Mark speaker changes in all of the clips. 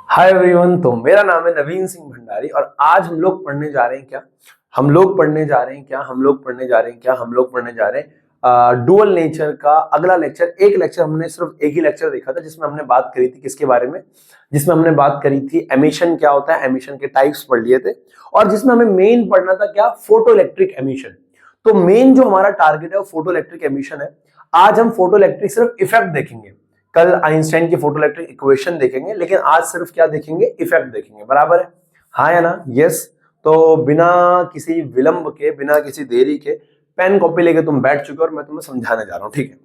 Speaker 1: Hi everyone, तो मेरा नाम है नवीन सिंह भंडारी और आज हम लोग पढ़ने जा रहे हैं डुअल नेचर का अगला लेक्चर। हमने सिर्फ एक ही लेक्चर देखा था जिसमें हमने बात करी थी किसके बारे में, जिसमें हमने बात करी थी एमिशन क्या होता है, एमिशन के टाइप्स पढ़ लिए थे और जिसमें हमें मेन पढ़ना था क्या, फोटो इलेक्ट्रिक एमिशन। तो मेन जो हमारा टारगेट है वो फोटो इलेक्ट्रिक एमिशन है। आज हम फोटो इलेक्ट्रिक सिर्फ इफेक्ट देखेंगे, कल आइंस्टाइन की फोटो इलेक्ट्रिक इक्वेशन देखेंगे, लेकिन आज सिर्फ क्या देखेंगे, इफेक्ट देखेंगे। बराबर है, हाँ या ना? यस। तो बिना किसी विलंब के, बिना किसी देरी के पेन कॉपी लेके तुम बैठ चुके हो और मैं तुम्हें समझाने जा रहा हूं, ठीक है?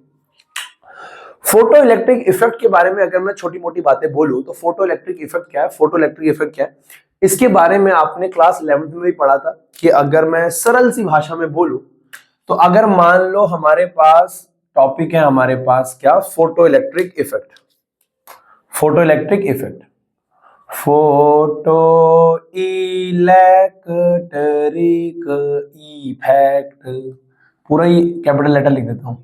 Speaker 1: फोटो इलेक्ट्रिक इफेक्ट के बारे में अगर मैं छोटी मोटी बातें बोलूं तो फोटो इलेक्ट्रिक इफेक्ट क्या है, फोटो इलेक्ट्रिक इफेक्ट क्या है, इसके बारे में आपने क्लास 11th में भी पढ़ा था कि अगर मैं सरल सी भाषा में बोलूं तो अगर मान लो हमारे पास टॉपिक है, हमारे पास क्या, photo electric effect. Photo electric effect, photo electric effect, पूरा ही कैपिटल लेटर लिख देता हूं।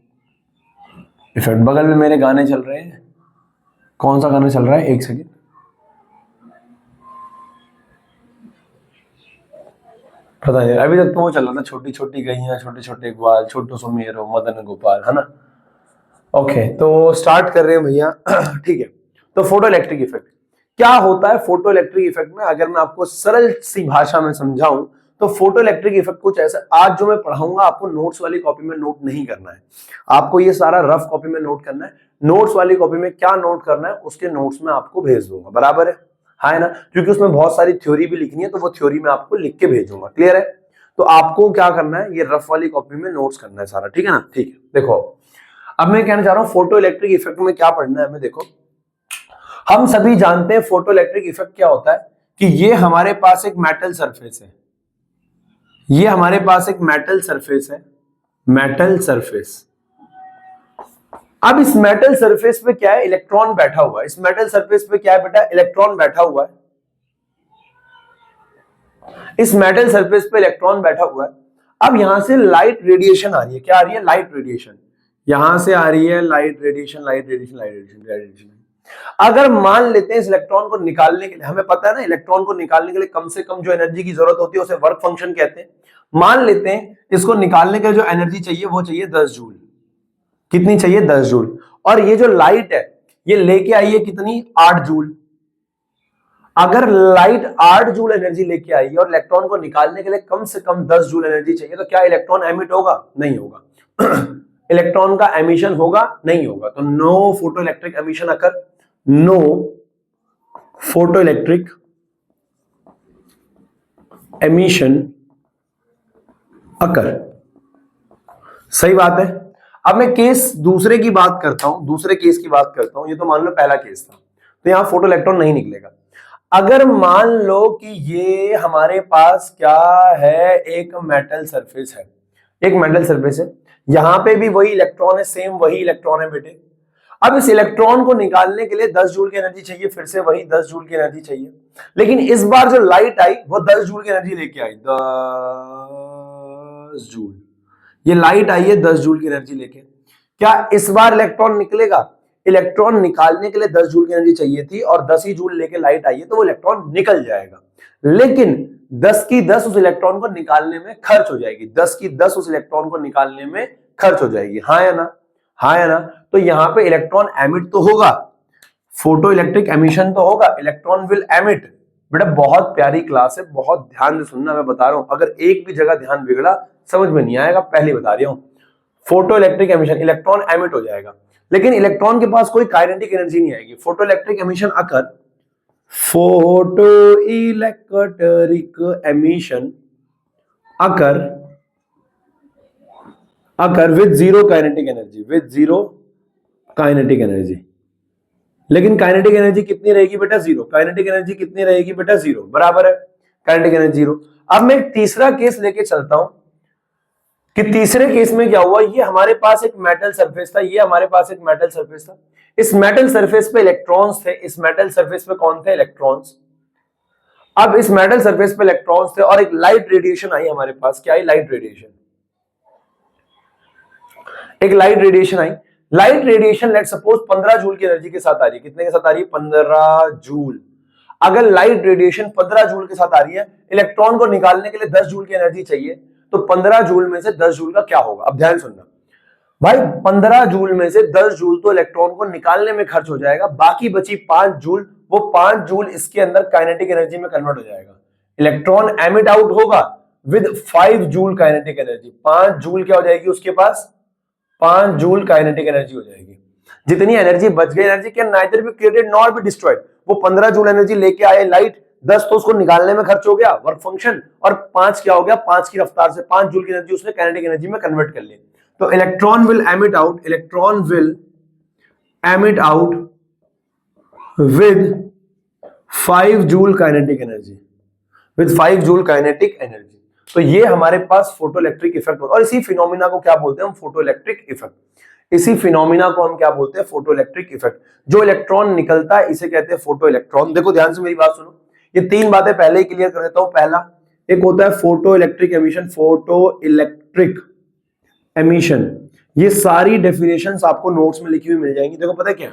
Speaker 1: इफेक्ट, बगल में मेरे गाने चल रहे हैं। कौन सा गाना चल रहा है? एक सेकेंड। पता नहीं, अभी तक तो वो चल रहा था, छोटी छोटी गैया छोटे छोटे ग्वाल, छोटू सुमेरो मदन गोपाल, है ना? ओके, तो स्टार्ट कर रहे हैं भैया। ठीक है, तो फोटो इलेक्ट्रिक इफेक्ट क्या होता है? फोटो इलेक्ट्रिक इफेक्ट में अगर मैं आपको सरल सी भाषा में समझाऊं तो फोटो इलेक्ट्रिक इफेक्ट कुछ ऐसा, आज जो मैं पढ़ाऊंगा आपको नोट्स वाली कॉपी में नोट नहीं करना है, आपको ये सारा रफ कॉपी में नोट करना है। नोट्स वाली कॉपी में क्या नोट करना है उसके नोट्स में आपको भेज दूंगा, बराबर है, हाँ है ना? क्योंकि उसमें बहुत सारी थ्योरी भी लिखनी है, तो वो थ्योरी मैं आपको लिख के भेजूंगा। क्लियर है? तो आपको क्या करना है, ये रफ वाली कॉपी में नोट्स करना है सारा, ठीक है ना? ठीक है, देखो अब मैं कहना चाह रहा हूं फोटो इलेक्ट्रिक इफेक्ट में क्या पढ़ना है हमें। देखो, हम सभी जानते हैं फोटो इलेक्ट्रिक इफेक्ट क्या होता है कि ये हमारे पास एक मेटल सरफेस है, ये हमारे पास एक मेटल सरफेस है, मेटल सरफेस। अब इस मेटल सरफेस पे क्या है, इलेक्ट्रॉन बैठा हुआ है। इस मेटल सरफेस पे क्या है बेटा, इलेक्ट्रॉन बैठा हुआ है। इस मेटल सरफेस पे इलेक्ट्रॉन बैठा हुआ है। अब यहां से लाइट रेडिएशन आ रही है, क्या आ रही है? लाइट रेडिएशन यहां से आ रही है, light radiation, light radiation, light radiation, light radiation. अगर मान लेते हैं इस इलेक्ट्रॉन को निकालने के लिए, हमें पता है ना इलेक्ट्रॉन को निकालने के लिए कम से कम जो एनर्जी की जरूरत होती है उसे वर्क फंक्शन कहते हैं। मान लेते हैं इसको निकालने के लिए जो एनर्जी चाहिए वो चाहिए 10 जूल। कितनी चाहिए? 10 जूल। और ये जो लाइट है ये लेके आई है कितनी? 8 जूल। अगर लाइट 8 जूल एनर्जी लेके आई है और इलेक्ट्रॉन को निकालने के लिए कम से कम 10 जूल एनर्जी चाहिए, तो क्या इलेक्ट्रॉन एमिट होगा? नहीं होगा। इलेक्ट्रॉन का एमिशन होगा? नहीं होगा। तो नो फोटो इलेक्ट्रिक एमिशन अकर, नो फोटो इलेक्ट्रिक एमिशन अकर। सही बात है। अब मैं केस दूसरे की बात करता हूं, दूसरे केस की बात करता हूं। ये तो मान लो पहला केस था, तो यहां फोटो इलेक्ट्रॉन नहीं निकलेगा। अगर मान लो कि ये हमारे पास क्या है, एक मेटल सरफेस है, एक मेटल सरफेस है, यहां पे भी वही इलेक्ट्रॉन है, सेम वही इलेक्ट्रॉन है बेटे। अब इस इलेक्ट्रॉन को निकालने के लिए 10 जूल की एनर्जी चाहिए, फिर से वही 10 जूल की एनर्जी चाहिए। लेकिन इस बार जो लाइट आई वो 10 जूल की एनर्जी लेके आई, 10 जूल। ये लाइट आई है 10 जूल की एनर्जी लेके। क्या इस बार इलेक्ट्रॉन निकलेगा? इलेक्ट्रॉन निकालने के लिए 10 जूल की एनर्जी चाहिए थी और 10 ही जूल लेके लाइट आई है, तो वो इलेक्ट्रॉन निकल जाएगा। लेकिन 10 की 10 उस इलेक्ट्रॉन को निकालने में खर्च हो जाएगी, 10 की 10 उस इलेक्ट्रॉन को निकालने में खर्च हो जाएगी, हाँ या ना? हाँ या ना? तो यहां पे इलेक्ट्रॉन एमिट तो होगा, फोटो इलेक्ट्रिक एमिशन तो होगा, इलेक्ट्रॉन विल एमिट। बेटा बहुत प्यारी क्लास है, बहुत ध्यान से सुनना, मैं बता रहा हूं। अगर एक भी जगह ध्यान बिगड़ा समझ में नहीं आएगा, पहले बता रहा हूं। Photo electric emission, electron emit हो जाएगा, लेकिन इलेक्ट्रॉन के पास कोई काइनेटिक एनर्जी नहीं आएगी। Photo electric emission occur, photo electric emission occur, occur with zero kinetic energy, with zero kinetic energy. लेकिन काइनेटिक एनर्जी कितनी रहेगी बेटा? जीरो। काइनेटिक एनर्जी कितनी रहेगी बेटा? जीरो, बराबर है, काइनेटिक एनर्जी जीरो। अब मैं एक तीसरा केस लेके चलता हूं कि तीसरे केस में क्या हुआ। ये हमारे पास एक मेटल सरफेस था, ये हमारे पास एक मेटल सरफेस था। इस मेटल सरफेस पे इलेक्ट्रॉन्स थे, इस मेटल सरफेस पे कौन थे? इलेक्ट्रॉन्स। अब इस मेटल सरफेस पे इलेक्ट्रॉन्स थे और एक लाइट रेडिएशन आई हमारे पास। क्या आई? Light radiation. एक लाइट रेडिएशन आई। Light radiation let suppose 15 joule की एनर्जी के साथ आ रही है, कितने के साथ आ रही है? 15 जूल। अगर लाइट रेडिएशन 15 जूल के साथ आ रही है, इलेक्ट्रॉन को निकालने के लिए 10 जूल की एनर्जी चाहिए, तो 15 जूल में से 10 जूल का क्या होगा? अब ध्यान सुनना भाई, 15 जूल में से 10 जूल तो इलेक्ट्रॉन को निकालने में खर्च हो जाएगा, बाकी बची 5 जूल, वो 5 जूल इसके अंदर काइनेटिक एनर्जी में कन्वर्ट हो जाएगा। इलेक्ट्रॉन एमिट आउट होगा with 5 joule kinetic energy. 5 joule क्या हो जाएगी उसके पास? 5 जूल काइनेटिक एनर्जी हो जाएगी। जितनी एनर्जी बच गई, energy can neither be created nor be destroyed. वो 15 जूल एनर्जी लेके आए लाइट, 10 तो उसको निकालने में खर्च हो गया वर्क फंक्शन, और 5 क्या हो गया? 5 की रफ्तार से 5 जूल की एनर्जी उसने काइनेटिक एनर्जी में कन्वर्ट कर ली। तो electron will emit out, electron will emit out with 5 joule kinetic energy, with 5 joule kinetic energy. तो ये हमारे पास फोटो इलेक्ट्रिक इफेक्ट होता है, और इसी फिनोमिना को क्या बोलते हैं हम? Photo electric effect. इसी फिनोमिना को हम क्या बोलते हैं? Photo electric effect. जो इलेक्ट्रॉन निकलता है इसे कहते हैं फोटो इलेक्ट्रॉन। देखो ध्यान से मेरी बात सुनो, ये 3 बातें पहले ही क्लियर कर देता हूं। पहला, एक होता है photo electric emission, photo electric emission. ये सारी डेफिनेशंस आपको नोट्स में लिखी हुई मिल जाएंगी। देखो पता है क्या,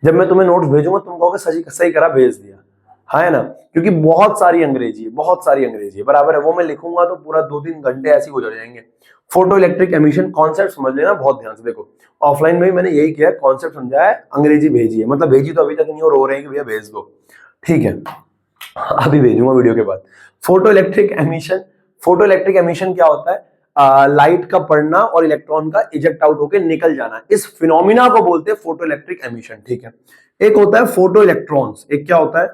Speaker 1: जब मैं तुम्हें नोट्स भेजूंगा तुम कहोगे सही सही करा, भेज दिया, हाँ है ना, क्योंकि बहुत सारी अंग्रेजी है, बहुत सारी अंग्रेजी है, बराबर है। वो मैं लिखूंगा तो पूरा 2-3 घंटे ऐसे हो जाएंगे। फोटो इलेक्ट्रिक एमिशन कॉन्सेप्ट समझ लेना बहुत ध्यान से। देखो ऑफलाइन में भी मैंने यही किया, कॉन्सेप्ट समझाया, अंग्रेजी भेजी है, मतलब भेजी तो अभी तक नहीं और रो रहे हैं कि भैया भेज दो, ठीक है, अभी भेजूंगा वीडियो के बाद। Photo electric emission, photo electric emission क्या होता है? लाइट का पड़ना और इलेक्ट्रॉन का इजेक्ट आउट होकर निकल जाना, इस फिनोमिना को बोलते हैं फोटो इलेक्ट्रिक एमिशन, ठीक है। एक होता है फोटो इलेक्ट्रॉन्स, एक क्या होता है?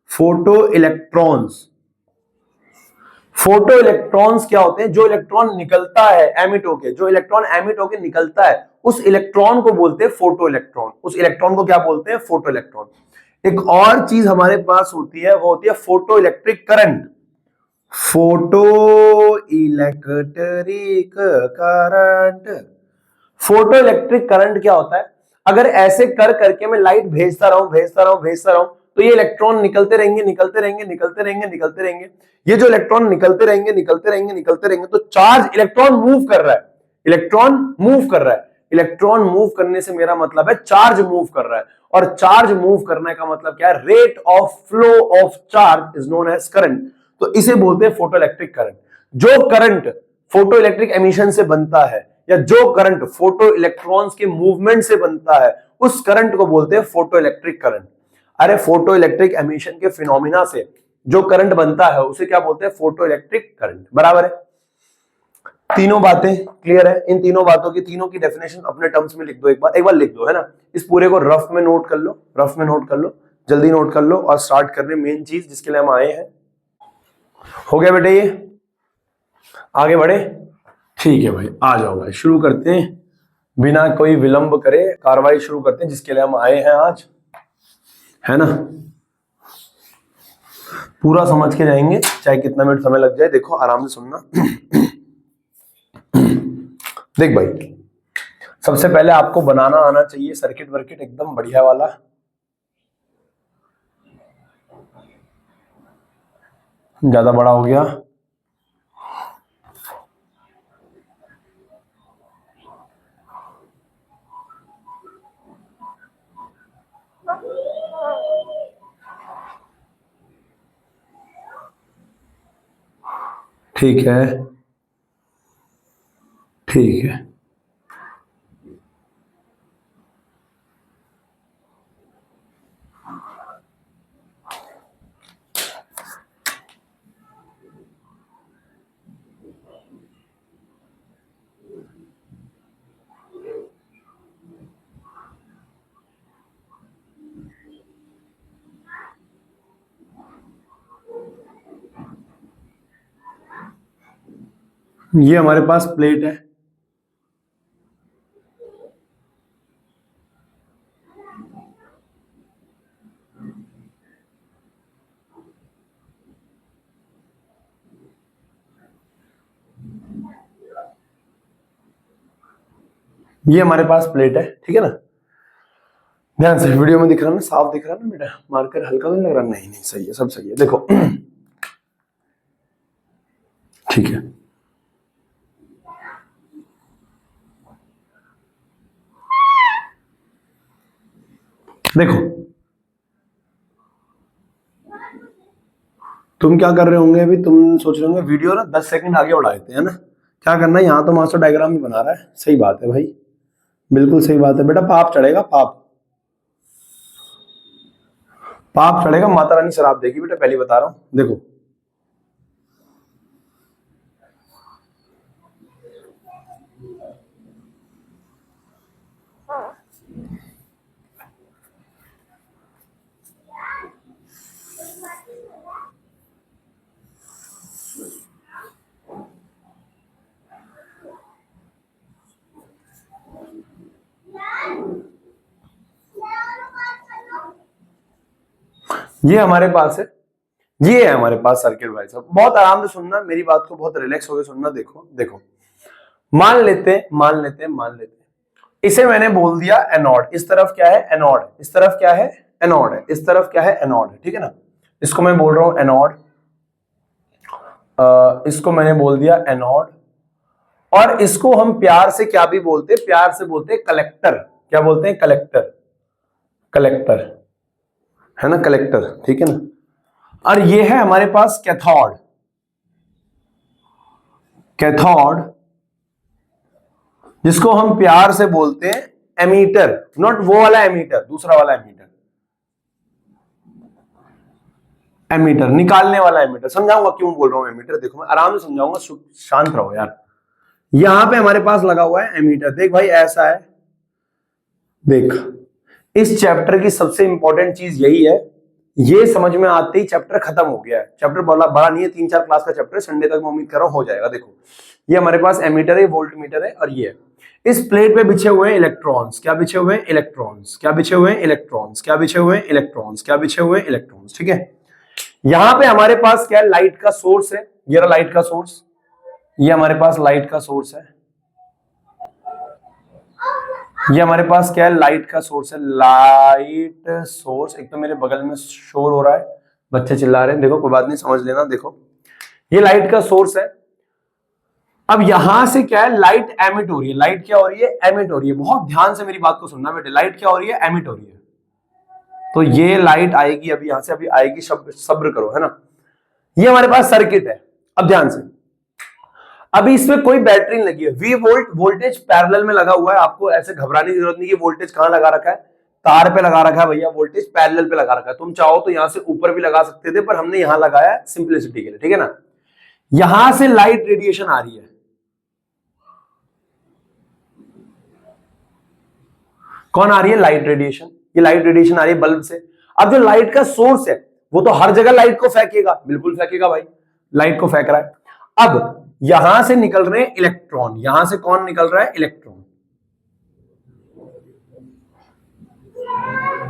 Speaker 1: Photo electrons. फोटो इलेक्ट्रॉन्स क्या होते हैं? जो इलेक्ट्रॉन निकलता है एमिट होके, जो इलेक्ट्रॉन एमिट होके निकलता है, उस इलेक्ट्रॉन को बोलते हैं फोटो इलेक्ट्रॉन। उस इलेक्ट्रॉन को क्या बोलते हैं? Photo electron. एक और चीज हमारे पास होती है, वो होती है photo electric current. Photo electric current, photo electric current क्या होता है? अगर ऐसे कर करके मैं लाइट भेजता रहूं, तो ये इलेक्ट्रॉन निकलते रहेंगे, ये जो इलेक्ट्रॉन निकलते रहेंगे, तो चार्ज, इलेक्ट्रॉन मूव कर रहा है, इलेक्ट्रॉन मूव करने से मेरा मतलब है चार्ज मूव कर रहा है, और चार्ज मूव करने का मतलब क्या है? Rate of flow of charge is known as current. तो इसे बोलते हैं फोटो इलेक्ट्रिक करंट। जो करंट फोटो इलेक्ट्रिक एमिशन से बनता है, या जो करंट फोटो इलेक्ट्रॉन्स के मूवमेंट से बनता है, उस करंट को बोलते हैं फोटो इलेक्ट्रिक करंट। अरे फोटो इलेक्ट्रिक एमिशन के फिनोमिना से जो करंट बनता है उसे क्या बोलते हैं? फोटो इलेक्ट्रिक करंट, बराबर है। तीनों बातें क्लियर है? इन तीनों बातों की, तीनों की डेफिनेशन अपने टर्म्स में लिख दो, एक बार लिख दो, है ना। इस पूरे को रफ में नोट कर लो, जल्दी नोट कर लो, और स्टार्ट करने मेन चीज जिसके लिए हम आए हैं। हो गया बेटे, ये आगे बढ़े? ठीक है भाई, आ जाओ भाई, शुरू करते हैं, बिना कोई विलंब करे कार्रवाई शुरू करते हैं जिसके लिए हम आए हैं आज, है ना। पूरा समझ के जाएंगे, चाहे कितना मिनट समय लग जाए। देखो आराम से सुनना। देख भाई, सबसे पहले आपको बनाना आना चाहिए सर्किट वर्किट एकदम बढ़िया वाला। ज्यादा बड़ा हो गया, ठीक है, ठीक है। ये हमारे पास प्लेट है, ये हमारे पास प्लेट है, ठीक है ना। ध्यान से, वीडियो में दिख रहा है ना, साफ दिख रहा है ना बेटा? मार्कर हल्का नहीं लग रहा? नहीं नहीं, सही है, सब सही है। देखो ठीक है, देखो तुम क्या कर रहे होंगे, अभी तुम सोच रहे होंगे वीडियो ना 10 सेकंड आगे बढ़ा देते हैं ना, क्या करना है, यहाँ तो मास्टर डायग्राम ही बना रहा है। सही बात है भाई, बिल्कुल सही बात है बेटा, पाप चढ़ेगा, पाप पाप चढ़ेगा, माता रानी शराब देगी बेटा, पहले बता रहा हूं। देखो ये हमारे पास है, ये है हमारे पास सर्किट भाई साहब। बहुत आराम से सुनना मेरी बात को, बहुत रिलैक्स होकर सुनना। देखो देखो मान लेते इसे मैंने बोल दिया एनोड, इस तरफ क्या है एनोड, इस तरफ क्या है एनोड है, इस तरफ क्या है एनोड है, ठीक है ना। इसको मैं बोल रहा हूं एनोड, इसको मैंने बोल दिया एनोड, और इसको हम प्यार से क्या भी बोलते, प्यार से बोलते कलेक्टर। क्या बोलते हैं, कलेक्टर, कलेक्टर है ना, कलेक्टर, ठीक है ना। और ये है हमारे पास कैथोड, कैथोड जिसको हम प्यार से बोलते हैं एमीटर, नॉट वो वाला एमीटर, दूसरा वाला एमीटर, एमीटर निकालने वाला एमीटर। समझाऊंगा क्यों बोल रहा हूं एमीटर, देखो मैं आराम से समझाऊंगा, शांत रहो यार। यहां पे हमारे पास लगा हुआ है एमीटर, देख भाई ऐसा है, देख इस चैप्टर की सबसे इंपॉर्टेंट चीज यही है, ये समझ में आते ही चैप्टर खत्म हो गया है। चैप्टर बड़ा नहीं है, 3-4 क्लास का चैप्टर, संडे तक मैं उम्मीद कर रहा हूं हो जाएगा। देखो ये हमारे पास एमीटर है, वोल्ट मीटर है, और ये इस प्लेट पे बिछे हुए हैं इलेक्ट्रॉन्स। क्या बिछे हुए हैं, इलेक्ट्रॉन्स। क्या बिछे हुए हैं, इलेक्ट्रॉन्स। क्या बिछे हुए हैं, इलेक्ट्रॉन्स। क्या बिछे हुए हैं, इलेक्ट्रॉन्स, ठीक है। यहां पे हमारे पास क्या है, लाइट का सोर्स है, ये रहा लाइट का सोर्स, ये हमारे पास लाइट का सोर्स है, ये हमारे पास क्या है, लाइट का सोर्स है, लाइट सोर्स। एक तो मेरे बगल में शोर हो रहा है, बच्चे चिल्ला रहे हैं, देखो कोई बात नहीं, समझ लेना। देखो ये लाइट का सोर्स है। अब यहां से क्या है, लाइट एमिट हो रही है, लाइट क्या हो रही है, एमिट हो रही है। बहुत ध्यान से मेरी बात को सुनना बेटे, लाइट क्या हो रही है, एमिट हो रही है। तो ये लाइट आएगी अभी यहां से, अभी आएगी, सब्र करो, है ना। ये हमारे पास सर्किट है। अब ध्यान से, अभी इसमें कोई बैटरी नहीं लगी है, V वोल्ट वोल्टेज पैरेलल में लगा हुआ है। आपको ऐसे घबराने की जरूरत नहीं कि वोल्टेज कहां लगा रखा है, तार पे लगा रखा है भैया, वोल्टेज पैरेलल पे लगा रखा है। तुम चाहो तो यहां से ऊपर भी लगा सकते थे, पर हमने यहां लगाया सिंपलिसिटी के लिए, ठीक है ना। यहां से लाइट रेडिएशन आ रही है, कौन आ रही है, लाइट रेडिएशन। ये लाइट रेडिएशन आ रही है बल्ब से। अब जो लाइट का सोर्स है वो तो हर जगह लाइट को फेंकेगा, बिल्कुल फेंकेगा भाई, लाइट को फेंक रहा है। अब यहां से निकल रहे हैं इलेक्ट्रॉन, यहां से कौन निकल रहा है, इलेक्ट्रॉन।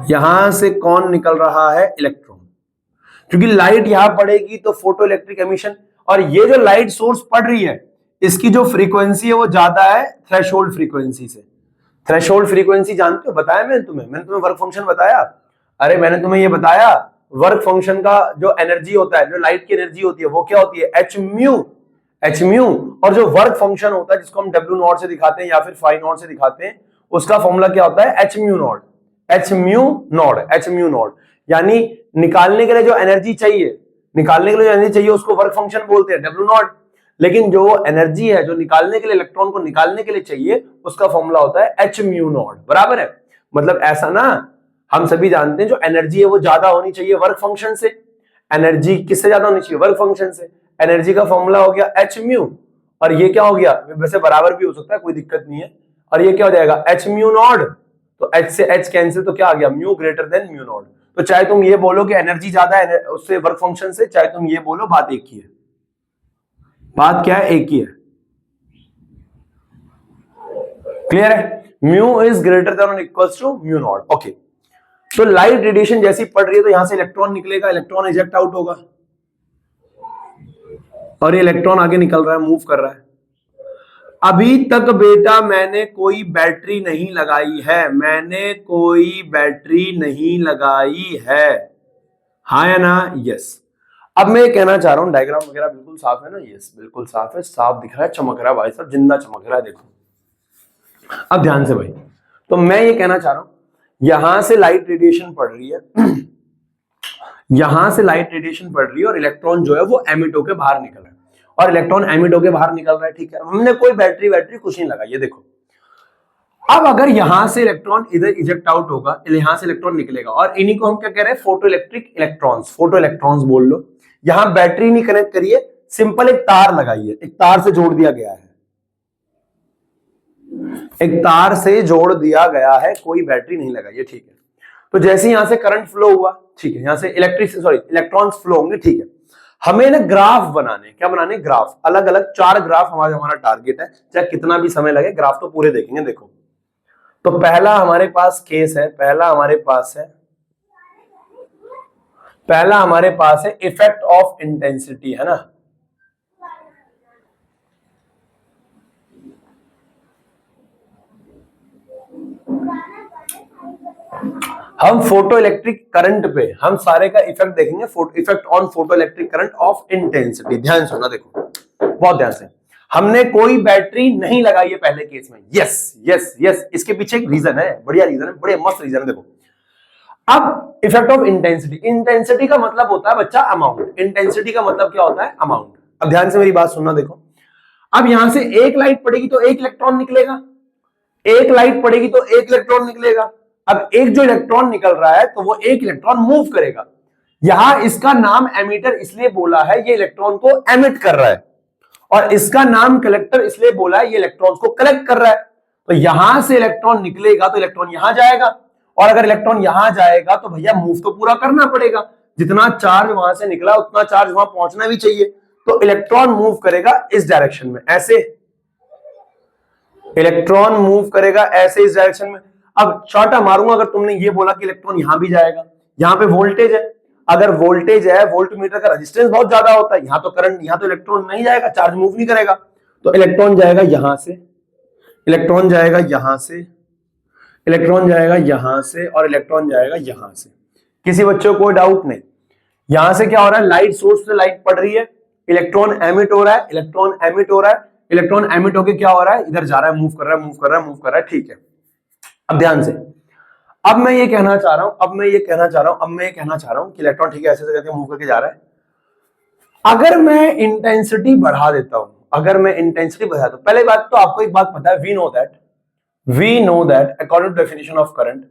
Speaker 1: यहां से कौन निकल रहा है, इलेक्ट्रॉन। क्योंकि लाइट यहां पड़ेगी तो फोटो इलेक्ट्रिक एमिशन, और ये जो लाइट सोर्स पड़ रही है इसकी जो फ्रीक्वेंसी है वो ज्यादा है थ्रेशोल्ड फ्रीक्वेंसी से। थ्रेशोल्ड फ्रीक्वेंसी जानते हो, बताया मैंने तुम्हें वर्क फंक्शन बताया। अरे मैंने तुम्हें ये बताया, वर्क फंक्शन का जो एनर्जी होता है, जो लाइट की एनर्जी होती है वो क्या होती है, एच म्यू। और जो वर्क फंक्शन होता है जिसको हम डब्ल्यू नॉट से दिखाते हैं या फिर फाई नॉट से दिखाते हैं, उसका फॉर्मूला क्या होता है, H mu naught. H mu naught यानी निकालने के लिए जो एनर्जी चाहिए, उसको वर्क फंक्शन बोलते हैं, डब्ल्यू नॉट। लेकिन जो एनर्जी है जो निकालने के लिए, इलेक्ट्रॉन को निकालने के लिए चाहिए, उसका फॉर्मूला होता है एच म्यू नॉट, बराबर है। मतलब ऐसा ना, हम सभी जानते हैं जो एनर्जी है वो ज्यादा होनी चाहिए वर्क फंक्शन से। एनर्जी किससे ज्यादा होनी चाहिए, वर्क फंक्शन से। एनर्जी का फॉर्मूला हो गया एच म्यू, और ये क्या हो गया, वैसे बराबर भी हो सकता है, कोई दिक्कत नहीं है। और ये क्या हो जाएगा, एच म्यू नॉट। तो एच से एच कैंसिल, तो क्या आ गया, mu greater than mu naught. तो चाहे तुम ये बोलो कि एनर्जी ज्यादा है उससे वर्क फंक्शन से, चाहे तुम ये बोलो, बात एक ही है। बात क्या है, एक ही है। क्लियर है, म्यू इज ग्रेटर देन और equals to mu not. Okay, तो लाइट रेडिएशन जैसी पड़ रही है तो यहां से इलेक्ट्रॉन निकलेगा, इलेक्ट्रॉन इजेक्ट आउट होगा, और ये इलेक्ट्रॉन आगे निकल रहा है, मूव कर रहा है। अभी तक बेटा मैंने कोई बैटरी नहीं लगाई है, मैंने कोई बैटरी नहीं लगाई है, हाँ या ना, यस। अब मैं ये कहना चाह रहा हूं, डायग्राम वगैरह बिल्कुल साफ है ना, यस बिल्कुल साफ है, साफ दिख रहा है, चमक रहा है भाई साहब, जिंदा चमक रहा है, देखो। अब ध्यान से भाई, तो मैं ये कहना चाह रहा हूं, यहां से लाइट रेडिएशन पड़ रही है, यहां से लाइट रेडिएशन पड़ रही है और इलेक्ट्रॉन जो है वो एमिट होकर बाहर निकल रहा है, और इलेक्ट्रॉन एमिट होकर बाहर निकल रहा है, ठीक है। हमने कोई बैटरी वैटरी कुछ नहीं लगाई, ये देखो। अब अगर यहां से इलेक्ट्रॉन इधर इजेक्ट आउट होगा, यहां से इलेक्ट्रॉन निकलेगा, और इन्हीं को हम क्या कह रहे हैं, photo electric electrons, photo electrons बोल लो। यहां बैटरी नहीं कनेक्ट करिए, सिंपल एक तार लगाइए, एक तार से जोड़ दिया गया है, एक तार से जोड़ दिया गया है, कोई बैटरी नहीं लगाइए, ठीक है। तो जैसे यहां से करंट फ्लो हुआ, ठीक है, यहां से इलेक्ट्रॉन्स फ्लो होंगे, ठीक है। हमें ना ग्राफ बनाने, क्या बनाने, ग्राफ, अलग अलग 4 ग्राफ हमारा टारगेट है, चाहे कितना भी समय लगे, ग्राफ तो पूरे देखेंगे। देखो, तो पहला हमारे पास केस है, पहला हमारे पास है इफेक्ट ऑफ इंटेंसिटी, है ना। हम फोटो इलेक्ट्रिक करंट पे हम सारे का इफेक्ट देखेंगे, effect on photo electric current of intensity. ध्यान सुनना, देखो बहुत ध्यान से। हमने कोई बैटरी नहीं लगाई है पहले केस में, यस यस यस, इसके पीछे एक रीजन है, बढ़िया रीजन है, बड़े मस्त रीजन है। देखो, अब इफेक्ट ऑफ इंटेंसिटी, इंटेंसिटी का मतलब होता है बच्चा अमाउंट, इंटेंसिटी का मतलब क्या होता है, अमाउंट। अब ध्यान से मेरी बात सुनना, देखो, अब यहां से एक लाइट पड़ेगी तो एक इलेक्ट्रॉन निकलेगा, एक लाइट पड़ेगी तो एक इलेक्ट्रॉन निकलेगा। अब एक जो इलेक्ट्रॉन निकल रहा है तो वो एक इलेक्ट्रॉन मूव करेगा। यहां इसका नाम एमिटर इसलिए बोला है, ये इलेक्ट्रॉन को एमिट कर रहा है, और इसका नाम कलेक्टर इसलिए बोला है, ये इलेक्ट्रॉन्स को कलेक्ट कर रहा है। तो यहां से इलेक्ट्रॉन निकलेगा तो इलेक्ट्रॉन यहां जाएगा, और अगर इलेक्ट्रॉन यहां जाएगा तो भैया मूव तो पूरा करना पड़ेगा, जितना चार्ज वहां से निकला उतना चार्ज वहां पहुंचना भी चाहिए। तो इलेक्ट्रॉन मूव करेगा इस डायरेक्शन में, ऐसे इलेक्ट्रॉन मूव करेगा ऐसे इस डायरेक्शन में। अब छोटा मारूंगा, अगर तुमने ये बोला कि इलेक्ट्रॉन यहां भी जाएगा, यहां पे वोल्टेज है, अगर वोल्टेज है, वोल्टमीटर का रेजिस्टेंस बहुत ज्यादा होता है, यहां तो करंट, यहां तो इलेक्ट्रॉन नहीं जाएगा, चार्ज मूव नहीं करेगा, तो इलेक्ट्रॉन जाएगा यहां से, इलेक्ट्रॉन जाएगा यहां से, इलेक्ट्रॉन जाएगा यहां से, और इलेक्ट्रॉन जाएगा यहां से। किसी बच्चों को डाउट नहीं? यहां से क्या हो रहा है, लाइट सोर्स से लाइट पड़ रही है, इलेक्ट्रॉन एमिट हो रहा है, इलेक्ट्रॉन एमिट हो रहा है, इलेक्ट्रॉन एमिट होकर क्या हो रहा है, इधर जा रहा है, मूव कर रहा है, मूव कर रहा है, मूव कर रहा है, ठीक है। अब ध्यान से, अब मैं ये कहना चाह रहा हूं कि इलेक्ट्रॉन, ठीक है, ऐसे करके मूव करके जा रहा है। अगर मैं इंटेंसिटी बढ़ा देता हूं, पहले बात तो आपको एक बात पता है, we know that according to definition of current,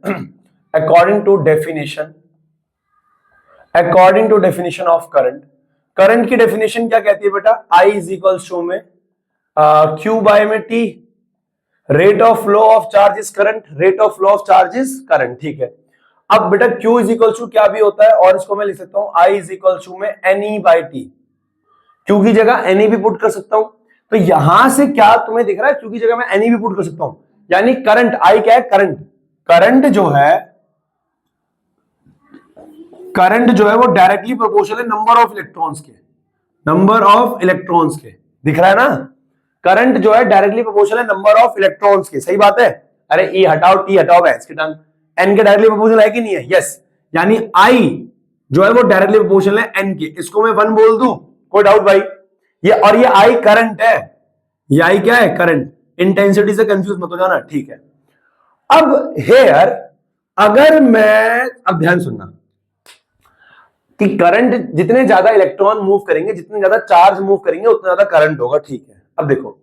Speaker 1: according to definition of current की डेफिनेशन क्या कहती है बेटा, I इज इक्वल्स टू में Q बाय में T, rate of flow of charge is current, rate of flow of charge is current, ठीक है। अब बेटा Q इज इक्वल टू क्या भी होता है, और इसको मैं लिख सकता हूं I इज इक्वल टू में NE बाई T, Q की जगह NE भी पुट कर सकता हूं। तो यहां से क्या तुम्हें दिख रहा है, Q की जगह मैं NE भी पुट कर सकता हूं, यानी करंट, I क्या है, करंट जो है वो डायरेक्टली प्रोपोर्शनल है नंबर ऑफ इलेक्ट्रॉन्स के, दिख रहा है ना। करंट जो है डायरेक्टली प्रोपोर्शनल है नंबर ऑफ इलेक्ट्रॉन्स के, सही बात है। अरे ई हटाओ, टी हटाओ, एस की टंग, एन के डायरेक्टली प्रोपोर्शनल है कि नहीं है, यस। यानी आई जो है वो डायरेक्टली प्रोपोर्शनल है एन के, इसको मैं 1 बोल दूं, कोई डाउट भाई? ये और ये आई करंट है, ये आई क्या है, करंट। इंटेंसिटी से कंफ्यूज मत हो जाना, ठीक है। अब हेयर अगर मैं, अब ध्यान सुनना कि करंट, जितने ज्यादा इलेक्ट्रॉन मूव करेंगे, जितने ज्यादा चार्ज मूव करेंगे, उतना ज्यादा करंट होगा, ठीक है। अब देखो,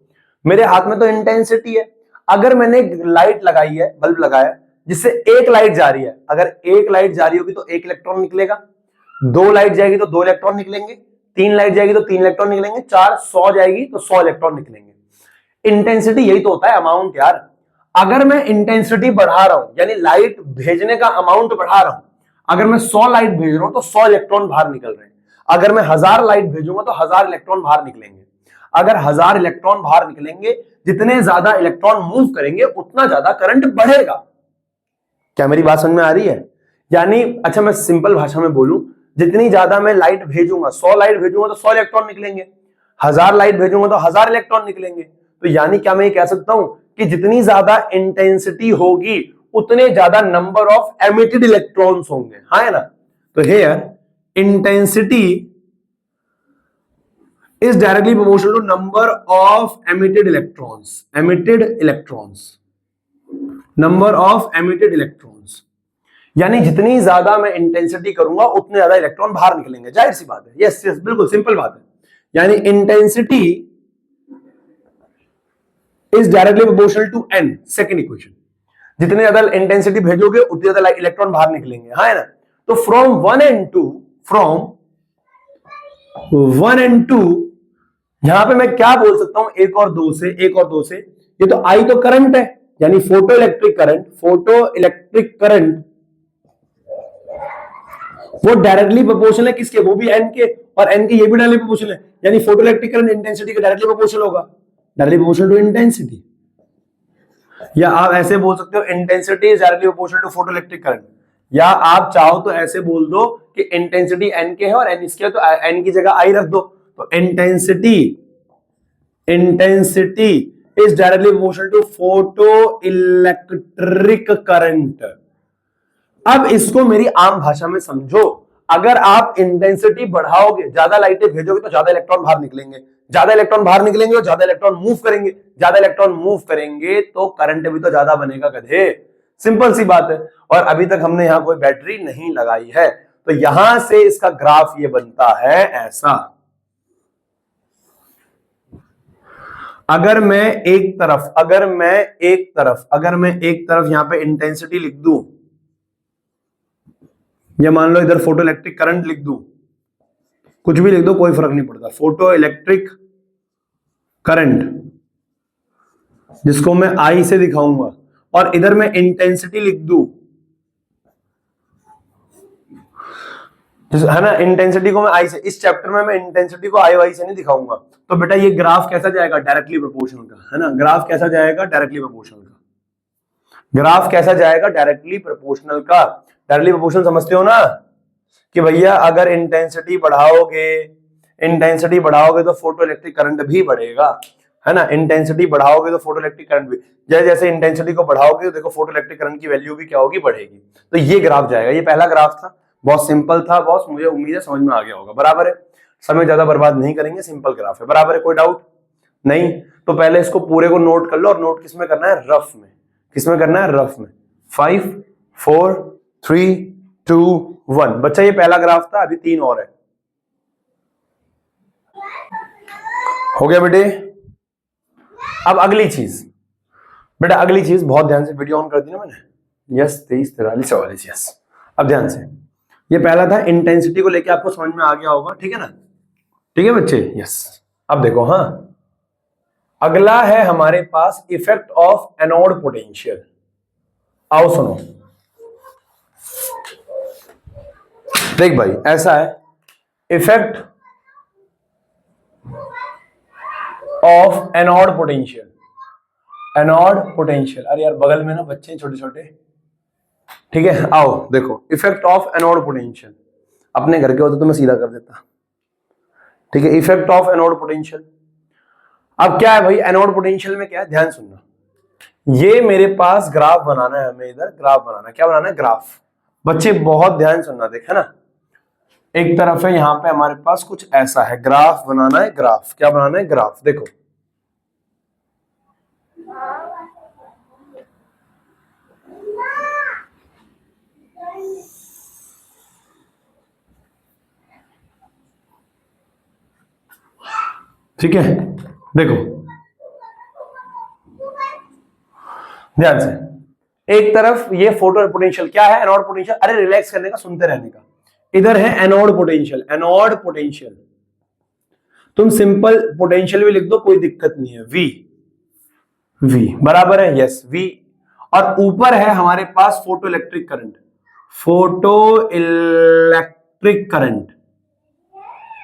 Speaker 1: मेरे हाथ में तो इंटेंसिटी है, अगर मैंने लाइट लगाई है, बल्ब लगाया, जिससे एक लाइट जा रही है, अगर एक लाइट जा रही होगी तो एक इलेक्ट्रॉन निकलेगा, 2 लाइट जाएगी तो 2 इलेक्ट्रॉन निकलेंगे, 3 लाइट जाएगी तो 3 इलेक्ट्रॉन निकलेंगे, 4, 100 जाएगी तो 100 इलेक्ट्रॉन निकलेंगे। इंटेंसिटी यही तो होता है, अमाउंट यार। अगर मैं इंटेंसिटी बढ़ा रहा हूं, यानी लाइट भेजने का अमाउंट बढ़ा रहा हूं, अगर मैं 100 लाइट भेज रहा हूं तो 100 इलेक्ट्रॉन बाहर निकल रहे हैं, अगर मैं 1000 लाइट भेजूंगा तो 1000 इलेक्ट्रॉन बाहर निकलेंगे। अगर 1000 इलेक्ट्रॉन बाहर निकलेंगे, जितने ज्यादा इलेक्ट्रॉन मूव करेंगे उतना ज्यादा करंट बढ़ेगा। क्या मेरी बात समझ में आ रही है? यानी, अच्छा मैं सिंपल भाषा में बोलूं, जितनी ज्यादा मैं लाइट भेजूंगा, 100 लाइट भेजूंगा तो 100 इलेक्ट्रॉन निकलेंगे, 1000 लाइट भेजूंगा तो 1000 इलेक्ट्रॉन निकलेंगे। तो यानी क्या मैं ये कह सकता हूं कि जितनी ज्यादा इंटेंसिटी होगी उतने ज्यादा नंबर ऑफ एमिटेड इलेक्ट्रॉन्स होंगे, हाँ है ना। तो here intensity is directly proportional to number of emitted electrons, number of emitted electrons. यानी जितनी ज्यादा मैं इंटेंसिटी करूंगा उतने ज्यादा इलेक्ट्रॉन बाहर निकलेंगे, जाहिर सी बात है। यस यस, बिल्कुल सिंपल बात है। यानी intensity is directly proportional to N, second equation. जितने ज्यादा इंटेंसिटी भेजोगे उतने ज्यादा इलेक्ट्रॉन बाहर निकलेंगे, हाँ है ना। तो फ्रॉम 1 and 2, यहां पे मैं क्या बोल सकता हूं, एक और दो से, एक और दो से। ये तो आई तो करंट है, यानी फोटो इलेक्ट्रिक करंट वो डायरेक्टली प्रोपोर्शनल है किसके, वो भी एन के, और एन के ये भी डायरेक्टली प्रोपोर्शनल है, यानी फोटो इलेक्ट्रिक करंट इंटेंसिटी के डायरेक्टली प्रोपोर्शनल होगा, डायरेक्टली प्रोपोर्शनल टू इंटेंसिटी। या आप ऐसे बोल सकते हो intensity is directly proportional to photo electric current, या आप चाहो तो ऐसे बोल दो कि इंटेंसिटी एन के है और एन इसके है, तो एन की जगह आई रख दो, तो intensity is directly proportional to photo electric current. अब इसको मेरी आम भाषा में समझो, अगर आप इंटेंसिटी बढ़ाओगे, ज्यादा लाइटें भेजोगे तो ज्यादा इलेक्ट्रॉन बाहर निकलेंगे, ज्यादा इलेक्ट्रॉन बाहर निकलेंगे और ज्यादा इलेक्ट्रॉन मूव करेंगे, ज्यादा इलेक्ट्रॉन मूव करेंगे तो करंट भी तो ज्यादा बनेगा गधे, सिंपल सी बात है। और अभी तक हमने यहां कोई बैटरी नहीं लगाई है, तो यहां से इसका ग्राफ ये बनता है ऐसा। अगर मैं एक तरफ यहां पे इंटेंसिटी लिख दूं, या मान लो इधर फोटो इलेक्ट्रिक करंट लिख दूं, कुछ भी लिख दो कोई फर्क नहीं पड़ता, फोटो इलेक्ट्रिक करंट जिसको मैं आई से दिखाऊंगा, और इधर मैं इंटेंसिटी लिख दूं, है ना, इंटेंसिटी को मैं आई से, इस चैप्टर में मैं इंटेंसिटी को आई वाई से नहीं दिखाऊंगा, तो बेटा ये ग्राफ कैसा जाएगा, डायरेक्टली प्रोपोर्शनल का, है ना। ग्राफ कैसा जाएगा, डायरेक्टली प्रोपोर्शनल का। ग्राफ कैसा जाएगा, डायरेक्टली प्रोपोर्शनल का। डायरेक्टली प्रोपोर्शनल समझते हो ना, कि भैया अगर इंटेंसिटी बढ़ाओगे तो फोटो इलेक्ट्रिक करंट भी बढ़ेगा, है ना। इंटेंसिटी बढ़ाओगे तो फोटो इलेक्ट्रिक करंट भी, जैसे जैसे इंटेंसिटी को बढ़ाओगे तो देखो फोटो इलेक्ट्रिक करंट की वैल्यू भी क्या होगी, बढ़ेगी। तो ये ग्राफ जाएगा, ये पहला ग्राफ था, बहुत सिंपल था बॉस, मुझे उम्मीद है समझ में आ गया होगा, बराबर है। समय ज्यादा बर्बाद नहीं करेंगे, सिंपल ग्राफ है, बराबर है, कोई डाउट नहीं। तो पहले इसको पूरे को नोट कर लो, और नोट किसमें करना है, रफ में। किसमें करना है, रफ में। 5 4 3 2 1। बच्चा ये पहला ग्राफ था, अभी 3 और है। हो गया बेटे। अब अगली चीज, बेटा अगली चीज, बहुत ध्यान से वीडियो ऑन कर दी ना मैंने, यस 23 43 44, यस। अब ध्यान से, ये पहला था, इंटेंसिटी को लेके आपको समझ में आ गया होगा, ठीक है ना, ठीक है बच्चे, यस। अब देखो, हाँ अगला है हमारे पास इफेक्ट ऑफ एनोड पोटेंशियल। आओ सुनो, देख भाई ऐसा है, इफेक्ट ऑफ एनोड पोटेंशियल। अरे यार बगल में ना बच्चे छोटे छोटे, ठीक है, आओ देखो, इफेक्ट ऑफ एनोड पोटेंशियल। अपने घर के होते तो मैं सीधा कर देता, ठीक है। इफेक्ट ऑफ एनोड पोटेंशियल, अब क्या है भाई, एनोड पोटेंशियल में क्या है, ध्यान सुनना। ये मेरे पास ग्राफ बनाना है, हमें इधर ग्राफ बनाना है, क्या बनाना है, ग्राफ। बच्चे बहुत ध्यान सुनना, देख है ना, एक तरफ है यहां पे हमारे पास कुछ ऐसा है, ग्राफ बनाना है, ग्राफ क्या बनाना है, ग्राफ। देखो ठीक है, देखो ध्यान से, एक तरफ ये फोटो पोटेंशियल क्या है, एनोड पोटेंशियल, अरे रिलैक्स करने का, सुनते रहने का। इधर है एनोड पोटेंशियल, तुम सिंपल पोटेंशियल भी लिख दो, कोई दिक्कत नहीं है, वी बराबर है, यस वी। और ऊपर है हमारे पास फोटो इलेक्ट्रिक करंट,